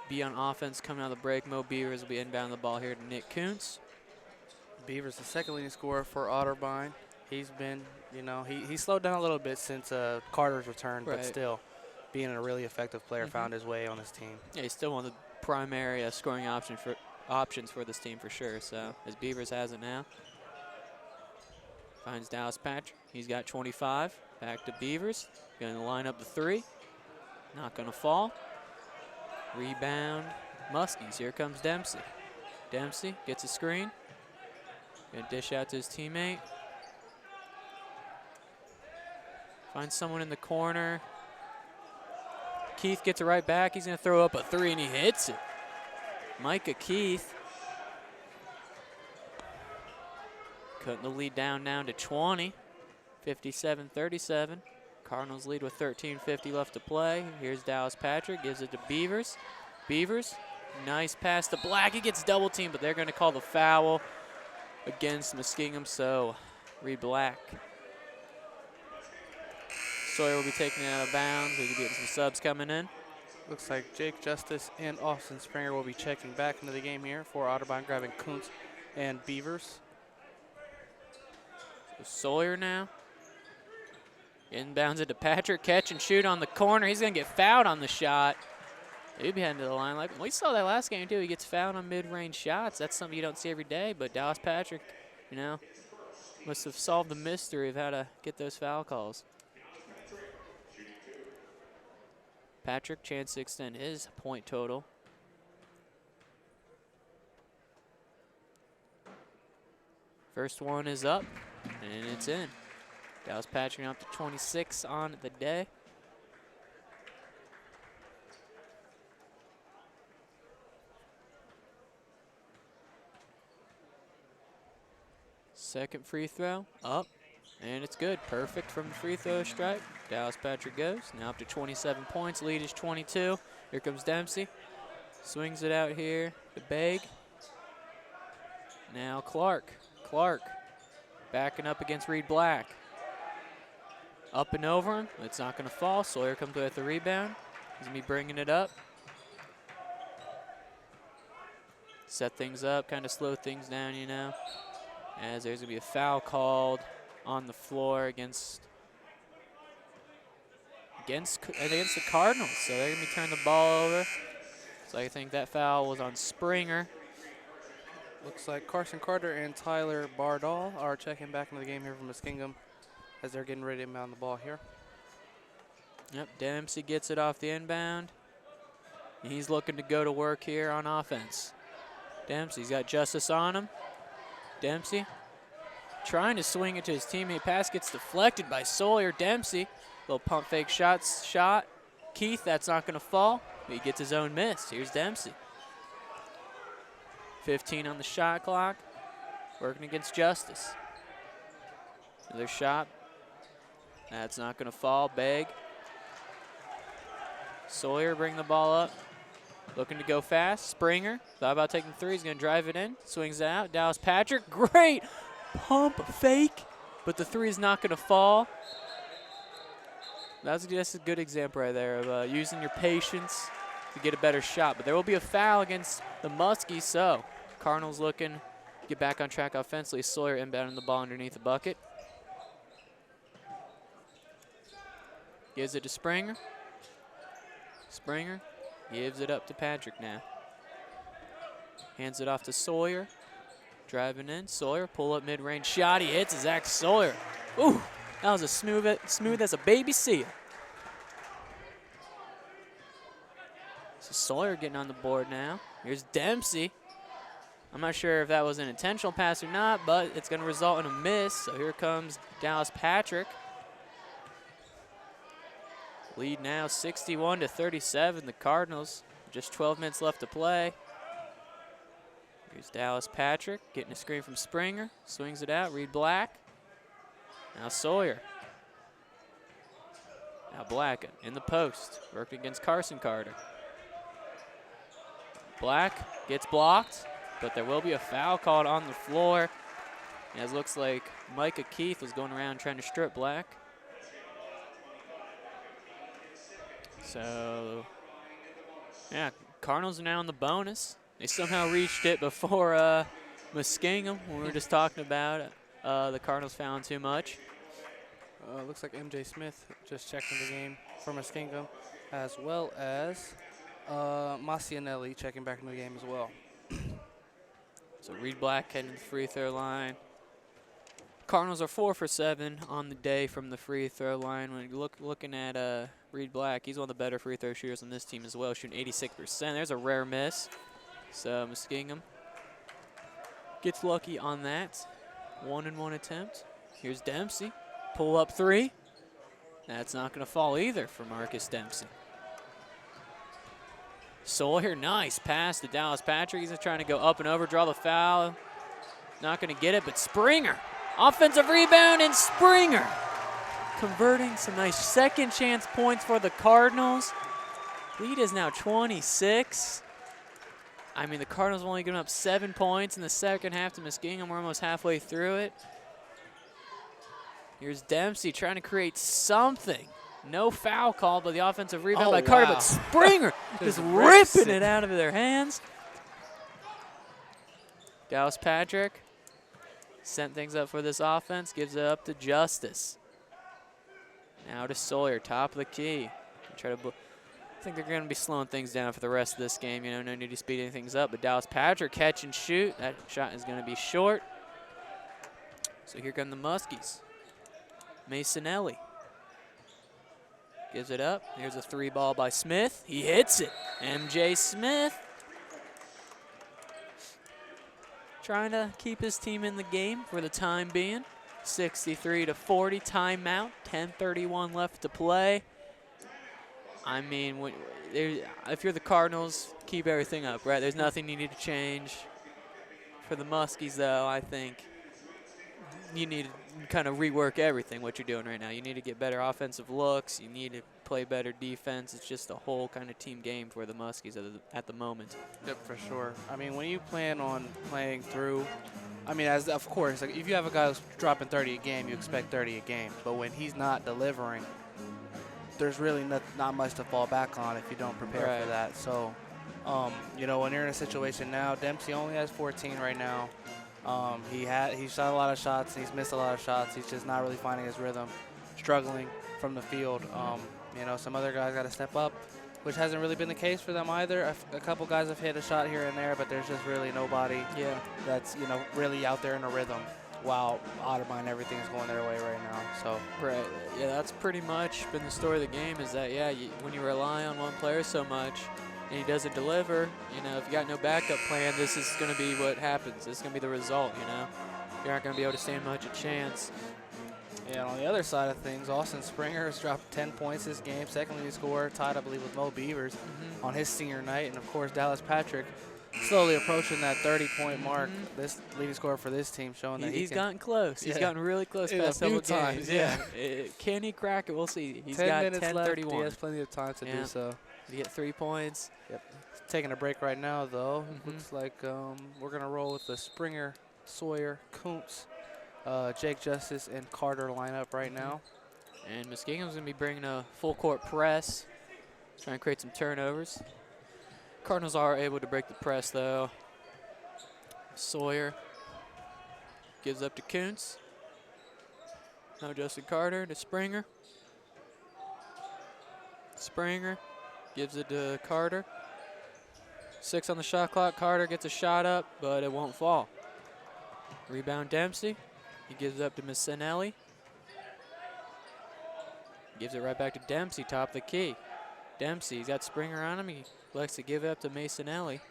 be on offense coming out of the break, Mo Beavers will be inbound the ball here to Nick Kuntz. Beavers, the second leading scorer for Otterbein. He's been, you know, he slowed down a little bit since Carter's return, but still being a really effective player, found his way on this team. Yeah, he's still one of the primary scoring options for this team for sure. So as Beavers has it now. Finds Dallas Patrick. He's got 25. Back to Beavers. Going to line up the three. Not going to fall. Rebound. Muskies. Here comes Dempsey. Dempsey gets a screen. Going to dish out to his teammate. Finds someone in the corner. Keith gets it right back. He's going to throw up a three, and he hits it. Micah Keith. Cutting the lead down now to 20. 57-37. Cardinals lead with 13:50 left to play. Here's Dallas Patrick. Gives it to Beavers. Beavers. Nice pass to Black. He gets double teamed, but they're going to call the foul against Muskingum. So, Reed Black. Sawyer will be taken out of bounds. We'll be getting some subs coming in. Looks like Jake Justice and Austin Springer will be checking back into the game here for Otterbein, grabbing Kuntz and Beavers. So Sawyer now. Inbounds it to Patrick. Catch and shoot on the corner. He's going to get fouled on the shot. He'd be heading to the line. Like we saw that last game, too. He gets fouled on mid-range shots. That's something you don't see every day. But Dallas Patrick, you know, must have solved the mystery of how to get those foul calls. Patrick, chance to extend his point total. First one is up, and it's in. Dallas Patrick up to 26 on the day. Second free throw, up, and it's good. Perfect from the free throw stripe. Dallas Patrick goes, now up to 27 points. Lead is 22. Here comes Dempsey. Swings it out here to Begg. Now Clark. Clark backing up against Reed Black. Up and over him. It's not going to fall. Sawyer comes with the rebound. He's going to be bringing it up. Set things up, kind of slow things down, you know. As there's going to be a foul called on the floor against the Cardinals. So they're going to be turning the ball over. So I think that foul was on Springer. Looks like Carson Carter and Tyler Bardall are checking back into the game here from Muskingum as they're getting ready to inbound the ball here. Yep, Dempsey gets it off the inbound. He's looking to go to work here on offense. Dempsey's got Justice on him. Dempsey trying to swing it to his teammate. Pass gets deflected by Sawyer. Dempsey, little pump fake shot. Keith, that's not going to fall. He gets his own miss. Here's Dempsey. 15 on the shot clock. Working against Justice. Another shot. That's not going to fall. Beg. Sawyer bring the ball up. Looking to go fast. Springer thought about taking three. He's going to drive it in. Swings it out. Dallas Patrick. Great pump fake. But the three is not going to fall. That's a good example right there of using your patience to get a better shot. But there will be a foul against the Muskies. So Cardinals looking to get back on track offensively. Sawyer inbounding the ball underneath the bucket. Gives it to Springer. Springer gives it up to Patrick now. Hands it off to Sawyer. Driving in. Sawyer, pull up mid-range shot. He hits Zach Sawyer. Ooh, that was as smooth as a baby seal. So Sawyer getting on the board now. Here's Dempsey. I'm not sure if that was an intentional pass or not, but it's going to result in a miss. So here comes Dallas Patrick. Lead now 61-37, the Cardinals. Just 12 minutes left to play. Here's Dallas Patrick getting a screen from Springer. Swings it out, Reed Black. Now Sawyer. Now Black in the post, working against Carson Carter. Black gets blocked, but there will be a foul called on the floor. As looks like Micah Keith was going around trying to strip Black. So, yeah, Cardinals are now in the bonus. They somehow reached it before Muskingum when we were just talking about it. The Cardinals found too much. Looks like MJ Smith just checking the game for Muskingum, as well as Macianelli checking back into the game as well. So Reed Black heading to the free throw line. Cardinals are 4 for 7 on the day from the free throw line. When you looking at Reed Black, he's one of the better free throw shooters on this team as well, shooting 86%. There's a rare miss. So Muskingum gets lucky on that. 1-and-1 attempt. Here's Dempsey. Pull up three. That's not going to fall either for Marcus Dempsey. Sawyer, nice pass to Dallas Patrick. He's just trying to go up and over, draw the foul. Not going to get it, but Springer. Offensive rebound, and Springer converting some nice second chance points for the Cardinals. Lead is now 26. I mean, the Cardinals have only given up 7 points in the second half to Muskingum. We're almost halfway through it. Here's Dempsey trying to create something. No foul call, but the offensive rebound by Carter, but Springer just ripping it out of their hands. Dallas Patrick sent things up for this offense, gives it up to Justice. Now to Sawyer, top of the key. I think they're going to be slowing things down for the rest of this game. You know, no need to speed things up, but Dallas Patrick catch and shoot. That shot is going to be short. So here come the Muskies. Macianelli gives it up. Here's a three ball by Smith. He hits it. MJ Smith trying to keep his team in the game for the time being. 63-40 timeout. 10:31 left to play. I mean, if you're the Cardinals, keep everything up, right? There's nothing you need to change. For the Muskies, though, I think you need to kind of rework everything, what you're doing right now. You need to get better offensive looks. You need to play better defense. It's just a whole kind of team game for the Muskies at the moment. Yep, for sure. I mean, when you plan on playing through, I mean, of course, like if you have a guy who's dropping 30 a game, you expect 30 a game. But when he's not delivering, there's really not much to fall back on if you don't prepare for that. So, you know, when you're in a situation now, Dempsey only has 14 right now. He shot a lot of shots. He's missed a lot of shots. He's just not really finding his rhythm, struggling from the field. You know, some other guys got to step up which hasn't really been the case for them either. A couple guys have hit a shot here and there, but there's just really nobody that's, you know, really out there in a rhythm. While Otterbein, everything's going their way right now. So Right. Yeah, that's pretty much been the story of the game is that, yeah, when you rely on one player so much and he doesn't deliver, you know, if you got no backup plan, this is going to be what happens. This is going to be the result, you know. You aren't going to be able to stand much a chance. And on the other side of things, Austin Springer has dropped 10 points this game, second leading scorer, tied, I believe, with Mo Beavers on his senior night. And, of course, Dallas Patrick slowly approaching that 30-point mark. This leading scorer for this team showing that he's gotten close. He's gotten really close past a few couple times. games. Can he crack it? We'll see. He's 10 got minutes left. 10:31. He has plenty of time to do so. To get 3 points. Yep. Taking a break right now, though. Looks like we're going to roll with the Springer, Sawyer, Kuntz, Jake Justice, and Carter lineup right now. And Muskingum's going to be bringing a full-court press, trying to create some turnovers. Cardinals are able to break the press, though. Sawyer gives up to Kuntz. Now Justin Carter to Springer. Springer gives it to Carter. 6 on the shot clock. Carter gets a shot up, but it won't fall. Rebound Dempsey. He gives it up to Missinelli. Gives it right back to Dempsey, top of the key. Dempsey, he's got Springer on him. He likes to give it up to Masonelli.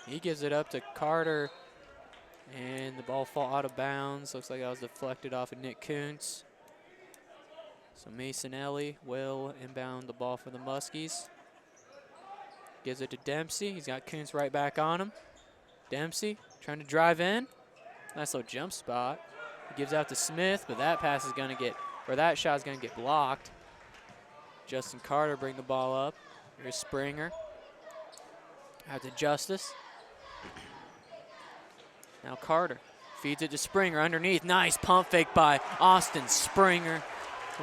He gives it up to Carter, and the ball fall out of bounds. Looks like that was deflected off of Nick Kuntz. So Masonelli will inbound the ball for the Muskies. Gives it to Dempsey. He's got Kuntz right back on him. Dempsey trying to drive in. Nice little jump spot. He gives out to Smith, but that pass is going to get, or that shot is going to get blocked. Justin Carter bring the ball up. Here's Springer. Out to Justice. Now Carter feeds it to Springer underneath. Nice pump fake by Austin Springer.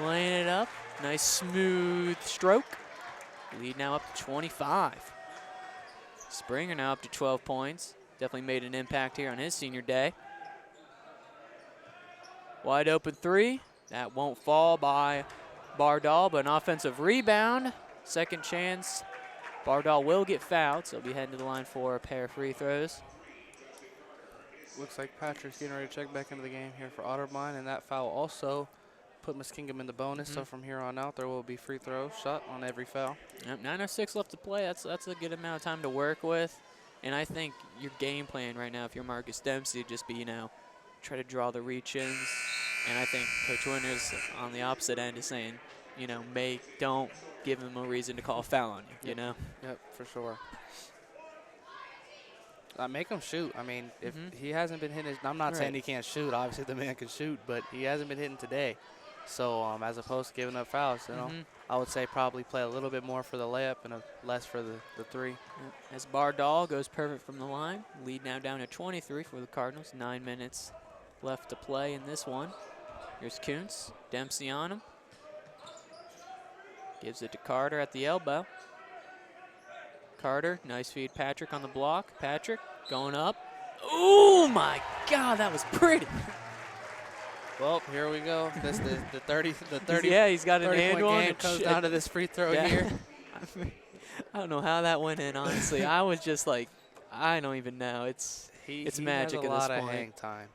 Laying it up. Nice smooth stroke. Lead now up to 25. Springer now up to 12 points. Definitely made an impact here on his senior day. Wide open 3. That won't fall by Bardal, but an offensive rebound. Second chance. Bardal will get fouled, so he'll be heading to the line for a pair of free throws. Looks like Patrick's getting ready to check back into the game here for Otterbein, and that foul also put Muskingum in the bonus. So from here on out, there will be free throw shot on every foul. Yep, 9:06 left to play. That's a good amount of time to work with. And I think your game plan right now, if you're Marcus Dempsey, just be, you know, try to draw the reach-ins. And I think Coach Winters on the opposite end is saying, you know, don't give him a reason to call a foul on you, you know? Yep, for sure. Make him shoot. I mean, if he hasn't been hitting, I'm not saying he can't shoot. Obviously, the man can shoot, but he hasn't been hitting today. So as opposed to giving up fouls, you know, I would say probably play a little bit more for the layup and less for the 3. As Bardal goes perfect from the line. Lead now down to 23 for the Cardinals. 9 minutes left to play in this one. Here's Kuntz. Dempsey on him. Gives it to Carter at the elbow. Carter, nice feed. Patrick on the block. Patrick going up. Oh my God, that was pretty. Well, here we go. That's the 30. Yeah, he's got an and one. Game comes down to this free throw here. I don't know how that went in. Honestly, I was just like, I don't even know. It's magic at this point. He has a lot of hang time.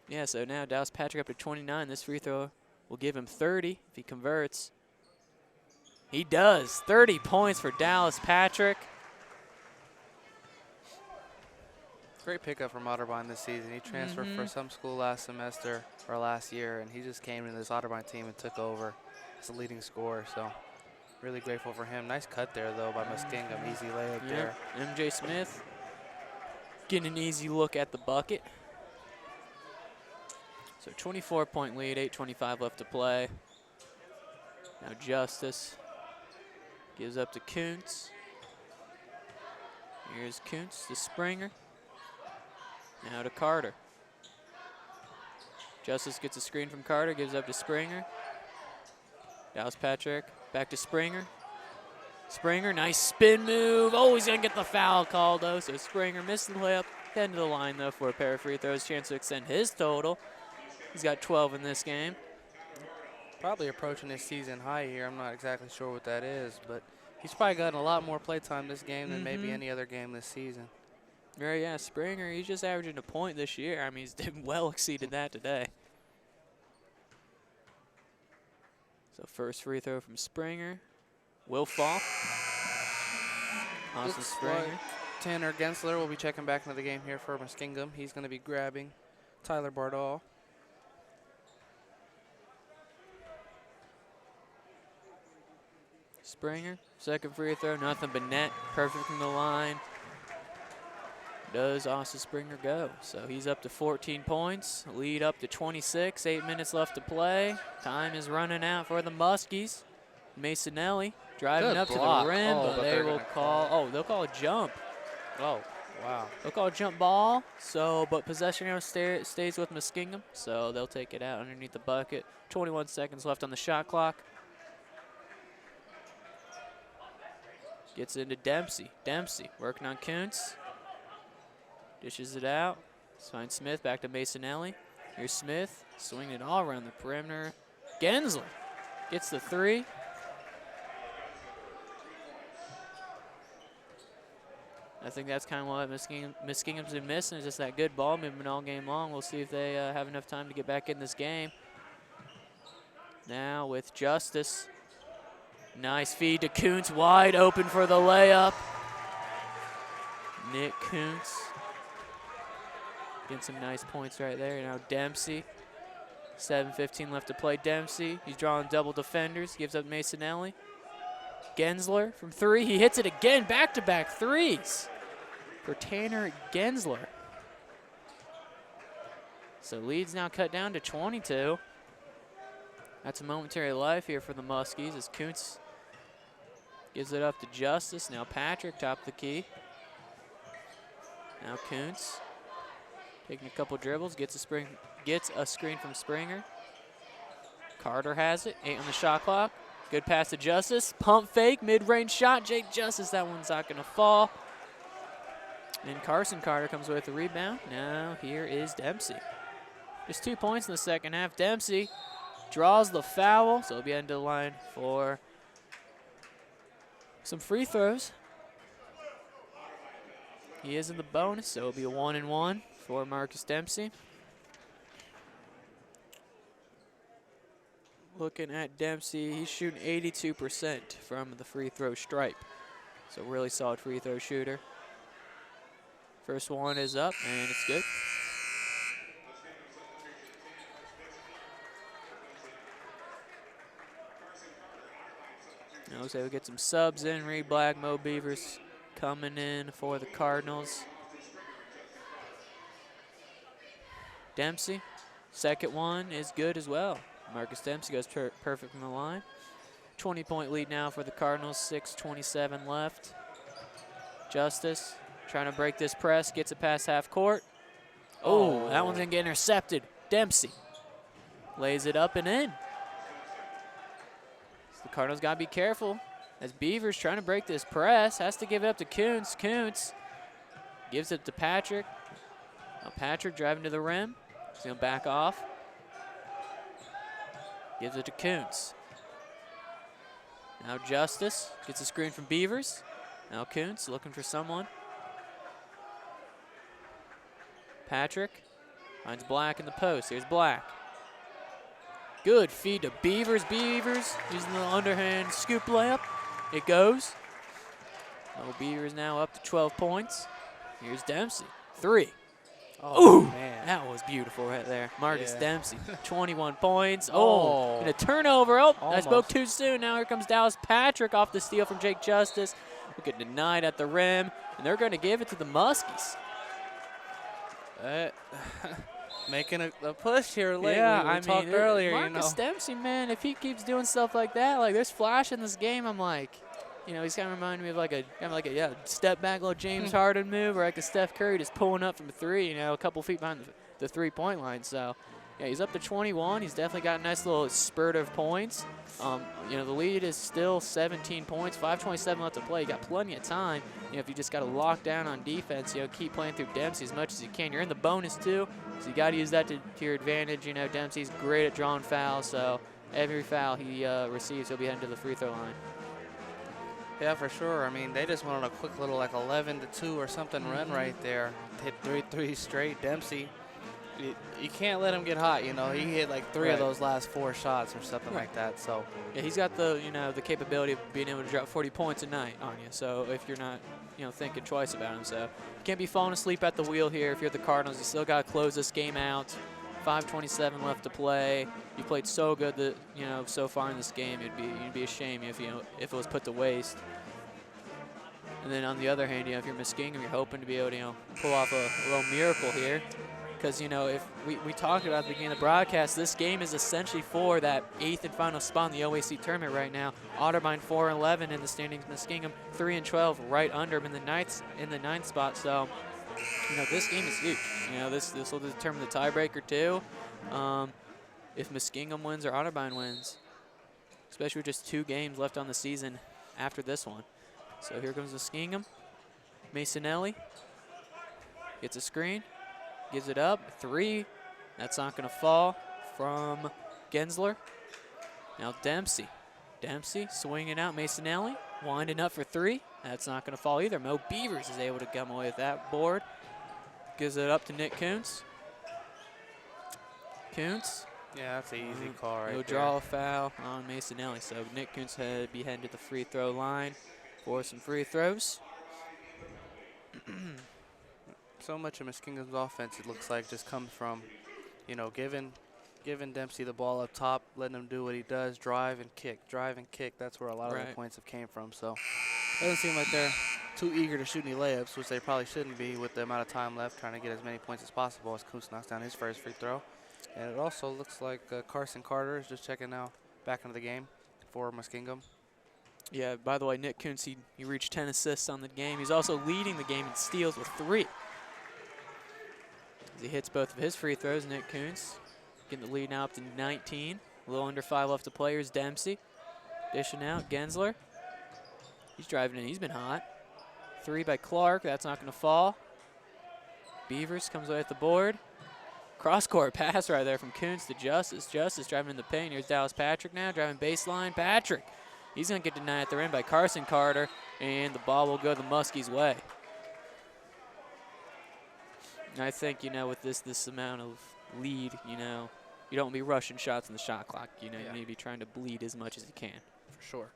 Yeah. So now Dallas Patrick up to 29. This free throw will give him 30 if he converts. He does. 30 points for Dallas Patrick. Great pickup from Otterbein this season. He transferred for some school last semester or last year, and he just came into this Otterbein team and took over as the leading scorer. So really grateful for him. Nice cut there, though, by Muskingum. Easy layup there. MJ Smith getting an easy look at the bucket. So 24-point lead, 8:25 left to play. Now Justice gives up to Kuntz. Here's Kuntz to Springer. Now to Carter. Justice gets a screen from Carter, gives up to Springer. Dallas Patrick back to Springer. Springer, nice spin move. Oh, he's going to get the foul called, though. So Springer missed the layup. Heading to the line, though, for a pair of free throws. Chance to extend his total. He's got 12 in this game. Probably approaching his season high here. I'm not exactly sure what that is, but he's probably gotten a lot more play time this game than maybe any other game this season. Yeah, Springer, he's just averaging a point this year. I mean, he's well exceeded that today. So first free throw from Springer. Will fall. Austin Looks Springer. like Tanner Gensler will be checking back into the game here for Muskingum. He's going to be grabbing Tyler Bardall. Springer, second free throw, nothing but net. Perfect from the line. Does Austin Springer go? So he's up to 14 points. Lead up to 26. 8 minutes left to play. Time is running out for the Muskies. Masonelli driving up to the rim, but they will call. Oh, they'll call a jump. Oh, wow. They'll call a jump ball. So, but possession now stays with Muskingum. So they'll take it out underneath the bucket. 21 seconds left on the shot clock. Gets into Dempsey. Dempsey working on Kuntz. Dishes it out. Finds Smith back to Masonelli. Here's Smith swinging it all around the perimeter. Gensler gets the three. I think that's kind of what Muskingum's been missing, is just that good ball movement all game long. We'll see if they have enough time to get back in this game. Now with Justice. Nice feed to Kuntz, wide open for the layup. Nick Kuntz getting some nice points right there. Now Dempsey, 7:15 left to play. Dempsey, he's drawing double defenders, gives up Masonelli. Gensler from three, he hits it again, back-to-back threes for Tanner Gensler. So lead's now cut down to 22. That's a momentary life here for the Muskies as Kuntz gives it up to Justice. Now Patrick, top of the key. Now Kuntz taking a couple dribbles, gets a screen from Springer. Carter has it, 8 on the shot clock. Good pass to Justice, pump fake, mid-range shot. Jake Justice, that one's not gonna fall. And Carson Carter comes away with the rebound. Now here is Dempsey. Just 2 points in the second half. Dempsey draws the foul, so he'll be into the line for some free throws. He is in the bonus, so it'll be a 1-and-1 for Marcus Dempsey. Looking at Dempsey, he's shooting 82% from the free throw stripe. So really solid free throw shooter. First one is up, and it's good. Now looks like we'll get some subs in. Reed Black, Mo Beavers coming in for the Cardinals. Dempsey, second one is good as well. Marcus Dempsey goes perfect from the line. 20-point lead now for the Cardinals, 6:27 left. Justice trying to break this press, gets it past half court. Oh, that one's gonna get intercepted. Dempsey lays it up and in. So the Cardinals gotta be careful as Beavers trying to break this press, has to give it up to Kuntz. Kuntz gives it to Patrick. Now Patrick driving to the rim. He's gonna back off. Gives it to Kuntz. Now Justice gets a screen from Beavers. Now Kuntz looking for someone. Patrick finds Black in the post. Here's Black. Good feed to Beavers. Beavers using the underhand scoop layup. It goes. Oh, Beavers now up to 12 points. Here's Dempsey. 3. Oh, ooh, man. That was beautiful right there. Marcus Dempsey, 21 points. Oh, and a turnover. Oh, I spoke too soon. Now here comes Dallas Patrick off the steal from Jake Justice. Will get denied at the rim, and they're going to give it to the Muskies. Making a push here lately. Yeah, we talked earlier, Marcus Dempsey, man, if he keeps doing stuff like that, like there's flash in this game, I'm like, you know, he's kind of reminding me of like a step back little James Harden move, or like a Steph Curry just pulling up from 3, you know, a couple feet behind the 3-point line. So, yeah, he's up to 21. He's definitely got a nice little spurt of points. You know, the lead is still 17 points, 5:27 left to play. You got plenty of time. You know, if you just got to lock down on defense, you know, keep playing through Dempsey as much as you can. You're in the bonus too, so you got to use that to your advantage. You know, Dempsey's great at drawing fouls, so every foul he receives, he'll be heading to the free throw line. Yeah, for sure. I mean, they just went on a quick little like 11-2 or something run right there. Hit 3 threes straight. Dempsey, you can't let him get hot. You know, he hit like 3 of those last 4 shots or something like that. So yeah, he's got the the capability of being able to drop 40 points a night on you. So if you're not thinking twice about him, so you can't be falling asleep at the wheel here. If you're the Cardinals, you still got to close this game out. 5:27 left to play. You played so good that so far in this game. You'd be ashamed if if it was put to waste. And then on the other hand, if you're Muskingum, you're hoping to be able to pull off a little miracle here, because if we talked about at the beginning of the broadcast, this game is essentially for that 8th and final spot in the OAC tournament right now. Otterbein 4-11 in the standings. Muskingum 3-12, right under him in the ninth spot. So. This game is huge. This will determine the tiebreaker too. If Muskingum wins or Otterbein wins, especially with just 2 games left on the season after this one. So here comes Muskingum. Masonelli gets a screen, gives it up. 3. That's not going to fall from Gensler. Now Dempsey. Dempsey swinging out. Masonelli winding up for 3. That's not going to fall either. Mo Beavers is able to come away with that board. Gives it up to Nick Kuntz. Kuntz. Yeah, that's an easy call right there. He'll draw a foul on Masonelli. So Nick Kuntz will be heading to the free throw line for some free throws. So much of Muskingum's offense, it looks like, just comes from, giving Dempsey the ball up top, letting him do what he does, drive and kick. That's where a lot of the points have came from. So doesn't seem like they're too eager to shoot any layups, which they probably shouldn't be with the amount of time left, trying to get as many points as possible as Kuntz knocks down his first free throw. And it also looks like Carson Carter is just checking now back into the game for Muskingum. Yeah, by the way, Nick Kuntz, he reached 10 assists on the game. He's also leading the game in steals with 3. As he hits both of his free throws, Nick Kuntz getting the lead now up to 19. A little under 5 left to play. Here's Dempsey. Dishing out. Gensler. He's driving in. He's been hot. 3 by Clark. That's not going to fall. Beavers comes away at the board. Cross-court pass right there from Kuntz to Justice. Justice driving in the paint. Here's Dallas Patrick now, driving baseline. Patrick. He's going to get denied at the rim by Carson Carter, and the ball will go the Muskies' way. And I think, with this amount of lead, you don't be rushing shots in the shot clock. You need to be trying to bleed as much as you can. For sure.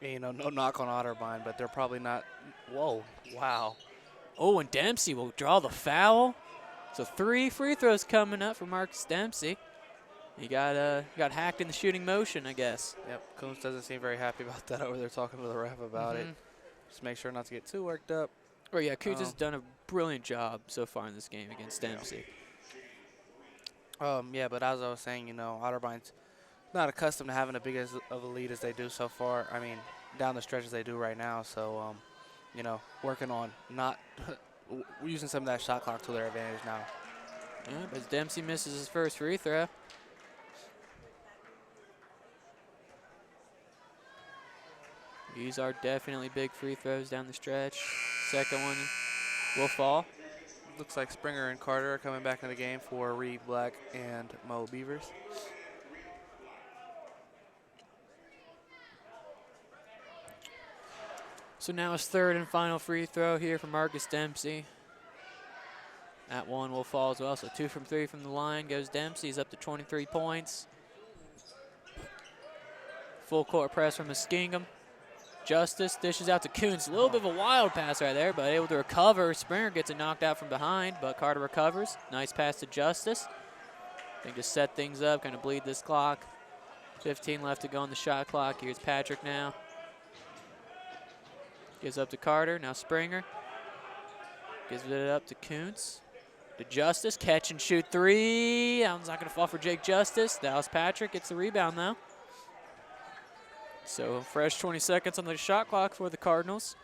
No knock on Otterbein, but they're probably not. Whoa, wow. Oh, and Dempsey will draw the foul. So 3 free throws coming up for Marcus Dempsey. He got hacked in the shooting motion, I guess. Yep, Kuntz doesn't seem very happy about that over there, talking to the ref about it. Just make sure not to get too worked up. Oh, yeah, Kuntz has done a brilliant job so far in this game against Dempsey. Yeah, but as I was saying, Otterbein's not accustomed to having as big of a lead as they do so far. I mean, down the stretch as they do right now. So, working on not using some of that shot clock to their advantage now. Yeah, but Dempsey misses his first free throw. These are definitely big free throws down the stretch. Second one will fall. Looks like Springer and Carter are coming back in the game for Reed Black and Mo Beavers. So now his third and final free throw here for Marcus Dempsey. That one will fall as well. So 2 from 3 from the line goes Dempsey. He's up to 23 points. Full court press from Muskingum. Justice dishes out to Kuntz. A little bit of a wild pass right there, but able to recover. Springer gets it knocked out from behind, but Carter recovers. Nice pass to Justice. They just set things up, kind of bleed this clock. 15 left to go on the shot clock. Here's Patrick now. Gives up to Carter. Now Springer. Gives it up to Kuntz. To Justice. Catch and shoot 3. That one's not going to fall for Jake Justice. Dallas Patrick gets the rebound, though. So fresh 20 seconds on the shot clock for the Cardinals.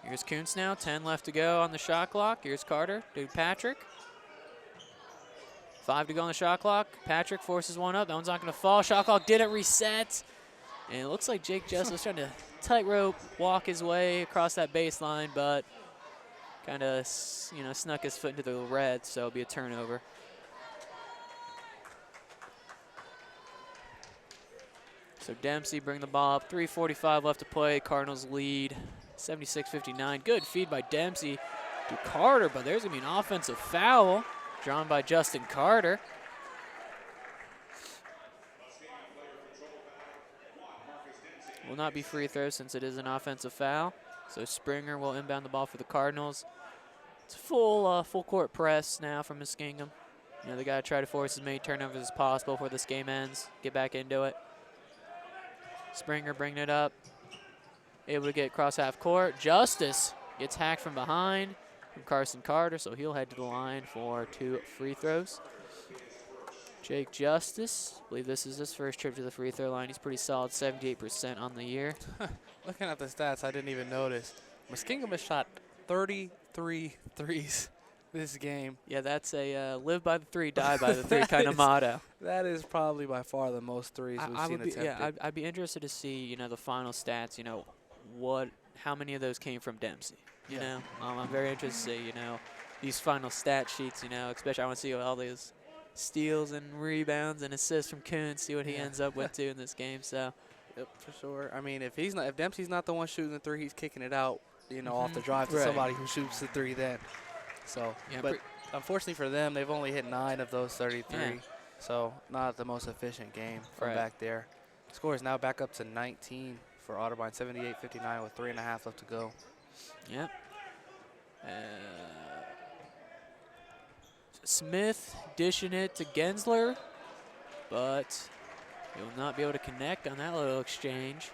Here's Kuntz now. 10 left to go on the shot clock. Here's Carter to Patrick. 5 to go on the shot clock. Patrick forces one up. That one's not going to fall. Shot clock didn't reset. And it looks like Jake Justice trying to tightrope walk his way across that baseline, but kind of snuck his foot into the red, so it'll be a turnover. So Dempsey bring the ball up. 3:45 left to play. Cardinals lead 76-59. Good feed by Dempsey to Carter, but there's going to be an offensive foul drawn by Justin Carter. Will not be free throw since it is an offensive foul. So Springer will inbound the ball for the Cardinals. It's a full court press now from Muskingum. You know, they got to try to force as many turnovers as possible before this game ends. Get back into it. Springer bringing it up. Able to get across half court. Justice gets hacked from behind from Carson Carter, so he'll head to the line for 2 free throws. Jake Justice, I believe this is his first trip to the free throw line. He's pretty solid, 78% on the year. Looking at the stats, I didn't even notice. Muskingum has shot 33 threes this game. Yeah, that's a live by the 3, die by the 3 kind of motto. That is probably by far the most threes we've seen attempted. Yeah, I'd be interested to see, you know, the final stats, you know, how many of those came from Dempsey, you know? I'm very interested to see, you know, these final stat sheets, you know, especially I want to see all these steals and rebounds and assists from Kuhn, see what he ends up with too in this game. So, yep, for sure. I mean, if Dempsey's not the one shooting the 3, he's kicking it out, you know, off the drive to somebody who shoots the 3 then. So, yeah, but unfortunately for them, they've only hit 9 of those 33. Yeah. So, not the most efficient game from back there. Score is now back up to 19 for Otterbein, 78-59 with 3.5 left to go. Yep. Smith dishing it to Gensler, but he will not be able to connect on that little exchange.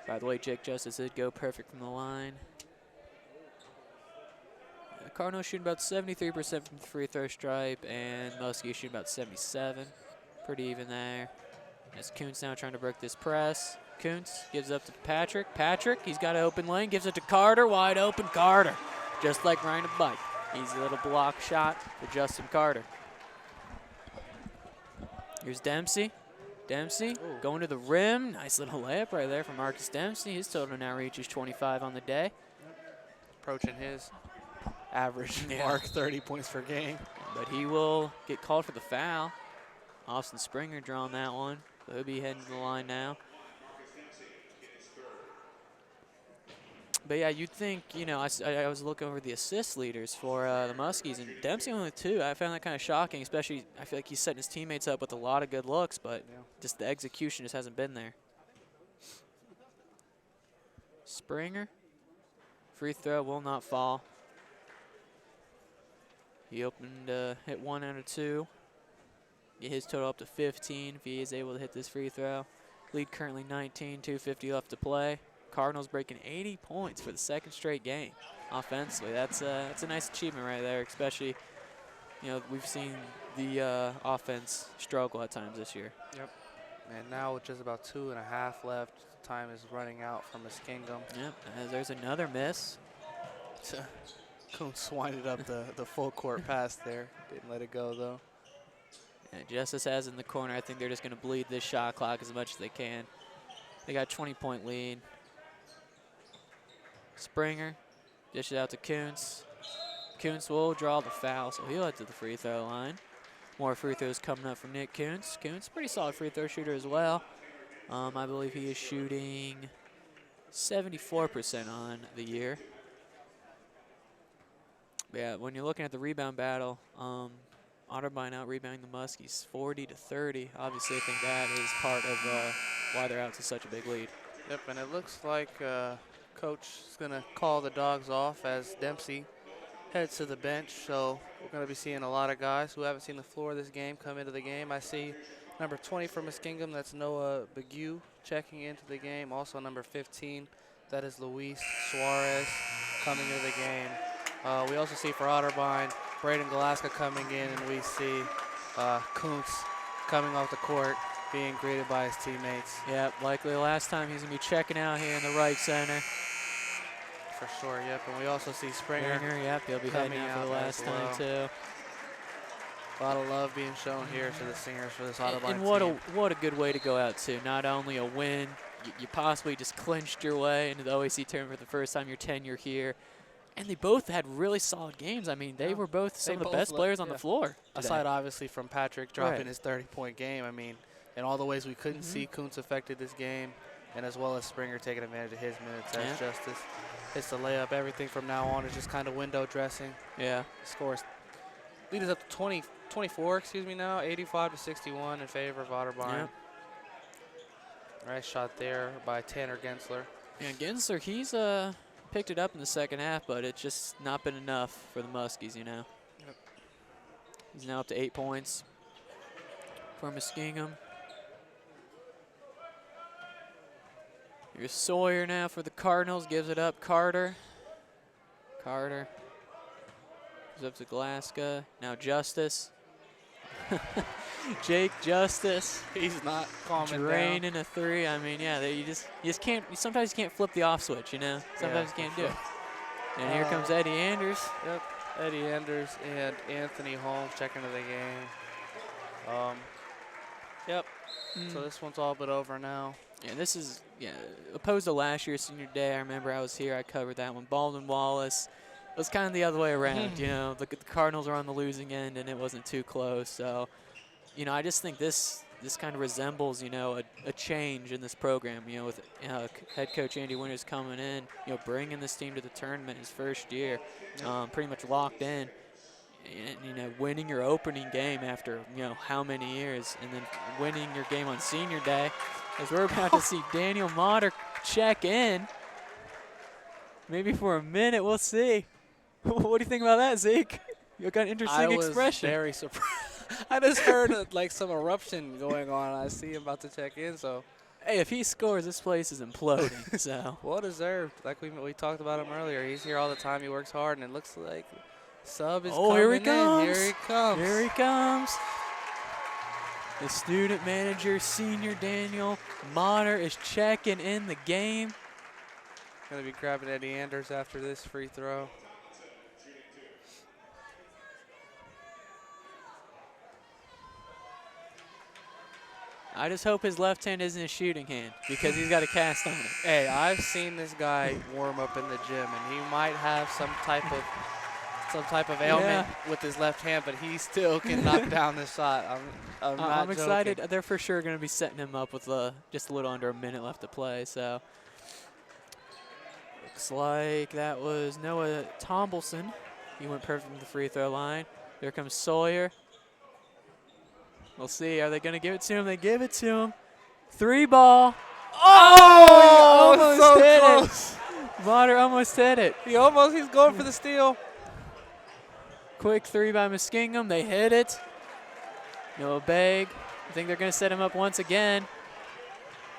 By the way, Jake Justice did go perfect from the line. The Cardinals shooting about 73% from the free throw stripe, and Muskie shooting about 77. Pretty even there. As Kuntz now trying to break this press. Kuntz gives up to Patrick. Patrick, he's got an open lane, gives it to Carter. Wide open Carter, just like riding a bike. Easy little block shot for Justin Carter. Here's Dempsey. Dempsey going to the rim. Nice little layup right there from Marcus Dempsey. His total now reaches 25 on the day. Approaching his average mark, 30 points per game. But he will get called for the foul. Austin Springer drawing that one. So he'll be heading to the line now. But yeah, you'd think, you know, I was looking over the assist leaders for the Muskies, and Dempsey only 2. I found that kind of shocking, especially I feel like he's setting his teammates up with a lot of good looks, but just the execution just hasn't been there. Springer, free throw will not fall. He opened hit 1 out of 2. Get his total up to 15 if he is able to hit this free throw. Lead currently 19, 2:50 left to play. Cardinals breaking 80 points for the 2nd straight game offensively. That's a nice achievement right there, especially, you know, we've seen the offense struggle at times this year. Yep. And now with just about 2.5 left, time is running out from Muskingum. Yep, as there's another miss. Kuntz winded up the full court pass there. Didn't let it go though. And Justice has in the corner. I think they're just going to bleed this shot clock as much as they can. They got a 20-point lead. Springer dishes out to Kuntz. Kuntz will draw the foul, so he'll head to the free throw line. More free throws coming up from Nick Kuntz. Kuntz, pretty solid free throw shooter as well. I believe he is shooting 74% on the year. But yeah, when you're looking at the rebound battle, Otterbein out rebounding the Muskies 40-30. Obviously, I think that is part of why they're out to such a big lead. Yep, and it looks like Coach is going to call the dogs off as Dempsey heads to the bench. So we're going to be seeing a lot of guys who haven't seen the floor this game come into the game. I see number 20 for Muskingum, that's Noah Begue checking into the game. Also number 15, that is Luis Suarez coming into the game. We also see for Otterbein, Braden Galaska coming in, and we see Kuntz coming off the court being greeted by his teammates. Yep, likely the last time he's going to be checking out here in the right center. For sure, yep. And we also see Springer. Yep, he'll be heading out for the last time too. A lot of love being shown here to the singers for this Otterbein and team. what a good way to go out too. Not only a win, you possibly just clinched your way into the OAC tournament for the first time in your tenure here. And they both had really solid games. I mean, they were both some of the best players on the floor today. Aside, obviously, from Patrick dropping his 30-point game. I mean, in all the ways we couldn't see. Kuntz affected this game, and as well as Springer taking advantage of his minutes as Justice hits the layup. Everything from now on is just kind of window dressing. Yeah. Scores lead us up to 24, excuse me now, 85-61 in favor of Otterbein. Yeah. Nice shot there by Tanner Gensler. Yeah, Gensler, he's picked it up in the second half, but it's just not been enough for the Muskies, you know. Yep. He's now up to 8 points for Muskingum. Here's Sawyer now for the Cardinals, gives it up. Carter gives up to Glasgow. Now Justice. Jake Justice. He's not calming draining down. a three. I mean, yeah, you just can't. Sometimes you can't flip the off switch, you know. Sometimes you can't do it. And here comes Eddie Anders. Yep, Eddie Anders and Anthony Holmes checking into the game. Yep. So this one's all but over now. Yeah, this is opposed to last year's senior day. I remember I was here. I covered that one. Baldwin Wallace. It was kind of the other way around, you know. The Cardinals are on the losing end, and it wasn't too close. So, you know, I just think this kind of resembles, you know, a change in this program. You know, with head coach Andy Winters coming in, you know, bringing this team to the tournament his first year, pretty much locked in, and, you know, winning your opening game after, you know, how many years, and then winning your game on senior day, as we're about to see Daniel Motter check in. Maybe for a minute, we'll see. What do you think about that, Zeke? You got an interesting expression. I was very surprised. I just heard like some eruption going on. I see him about to check in, so. Hey, if he scores, this place is imploding. So. Well deserved. Like we talked about him earlier. He's here all the time. He works hard, and it looks like sub is coming here he comes. in. Here he comes. Here he comes. The student manager, senior Daniel Motter, is checking in the game. Going to be grabbing Eddie Anders after this free throw. I just hope his left hand isn't a shooting hand because he's got a cast on it. Hey, I've seen this guy warm up in the gym, and he might have some type of ailment with his left hand, but he still can knock down this shot. I'm excited. They're for sure going to be setting him up with just a little under a minute left to play. So looks like that was Noah Tombleson. He went perfect from the free throw line. Here comes Sawyer. We'll see. Are they going to give it to him? They give it to him. 3 ball. Oh, almost so hit close. it. Motter almost hit it. He's going for the steal. Quick 3 by Muskingum. They hit it. Noah Begg. I think they're going to set him up once again.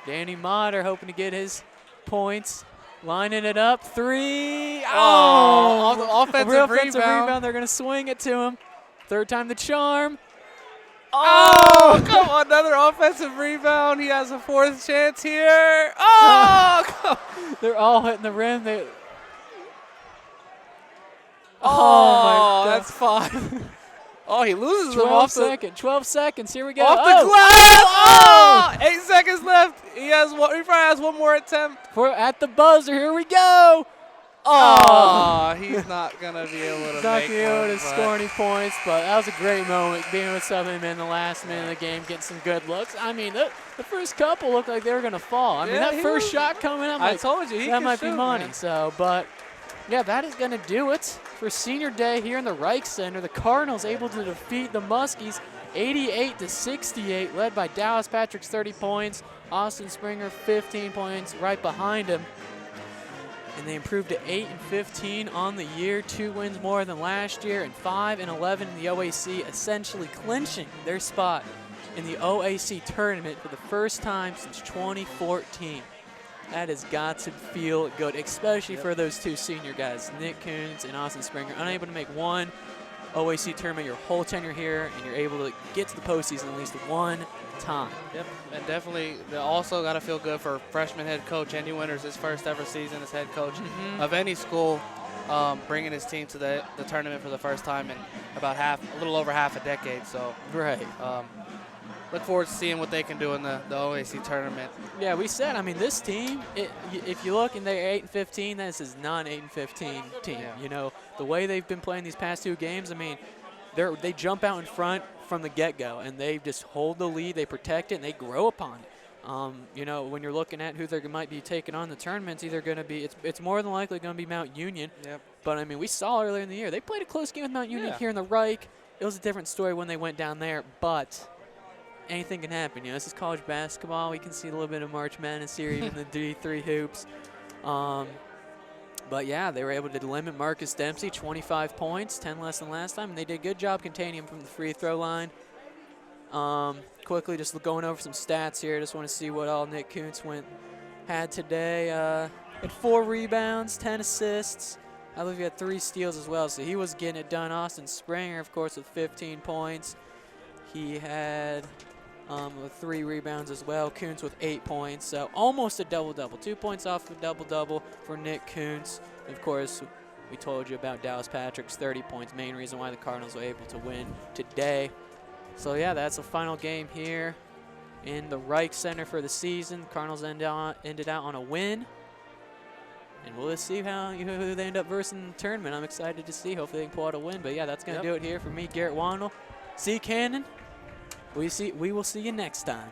Danny Motter hoping to get his points. Lining it up. 3. Oh, offensive rebound. They're going to swing it to him. Third time the charm. Oh, come on, another offensive rebound. He has a 4th chance here. Oh, they're all hitting the rim. Oh, that's 5. Oh, he loses them off 12 seconds. Here we go. Off the glass. 8 seconds left. He probably has one more attempt. At the buzzer. Here we go. Oh, he's not going to be able to score any points, but that was a great moment, being with Southern in the last minute of the game, getting some good looks. I mean, the first couple looked like they were going to fall. I mean, that first shot coming up, I told you, that might be money. Man. So, but, yeah, that is going to do it for senior day here in the Reich Center. The Cardinals able to defeat the Muskies 88-68, led by Dallas Patrick's 30 points, Austin Springer 15 points right behind him. And they improved to 8-15 on the year, 2 wins more than last year, and 5-11 in the OAC, essentially clinching their spot in the OAC tournament for the first time since 2014. That has got to feel good, especially for those 2 senior guys, Nick Coons and Austin Springer, unable to make one OAC tournament your whole tenure here, and you're able to get to the postseason at least one time. Yep, and definitely they also got to feel good for freshman head coach Andy Winters, his first ever season as head coach of any school, bringing his team to the tournament for the first time in about a little over half a decade. So look forward to seeing what they can do in the OAC tournament. Yeah, we said, I mean, this team, if you look and they're 8-15, this is non-8-15 team. Yeah. You know, the way they've been playing these past 2 games, I mean, they jump out in front from the get-go, and they just hold the lead, they protect it, and they grow upon it. You know, when you're looking at who they might be taking on the tournament, it's either going to be, it's more than likely going to be Mount Union. Yep. But, I mean, we saw earlier in the year, they played a close game with Mount Union here in the Reich. It was a different story when they went down there, but anything can happen. You know, this is college basketball. We can see a little bit of March Madness here, even the D3 hoops. But, yeah, they were able to limit Marcus Dempsey, 25 points, 10 less than last time, and they did a good job containing him from the free throw line. Quickly, just going over some stats here. Just want to see what all Nick Kuntz had today. Had 4 rebounds, 10 assists. I believe he had 3 steals as well, so he was getting it done. Austin Springer, of course, with 15 points. He had 3 rebounds as well. Kuntz with 8 points, so almost a double-double. 2 points off of a double-double for Nick Kuntz. Of course, we told you about Dallas Patrick's 30 points, main reason why the Cardinals were able to win today. So, yeah, that's the final game here in the Reich Center for the season. Cardinals ended out on a win. And we'll see who they end up versus in the tournament. I'm excited to see. Hopefully they can pull out a win. But, yeah, that's going to do it here for me, Garrett Wandel. See, Cannon, we will see you next time.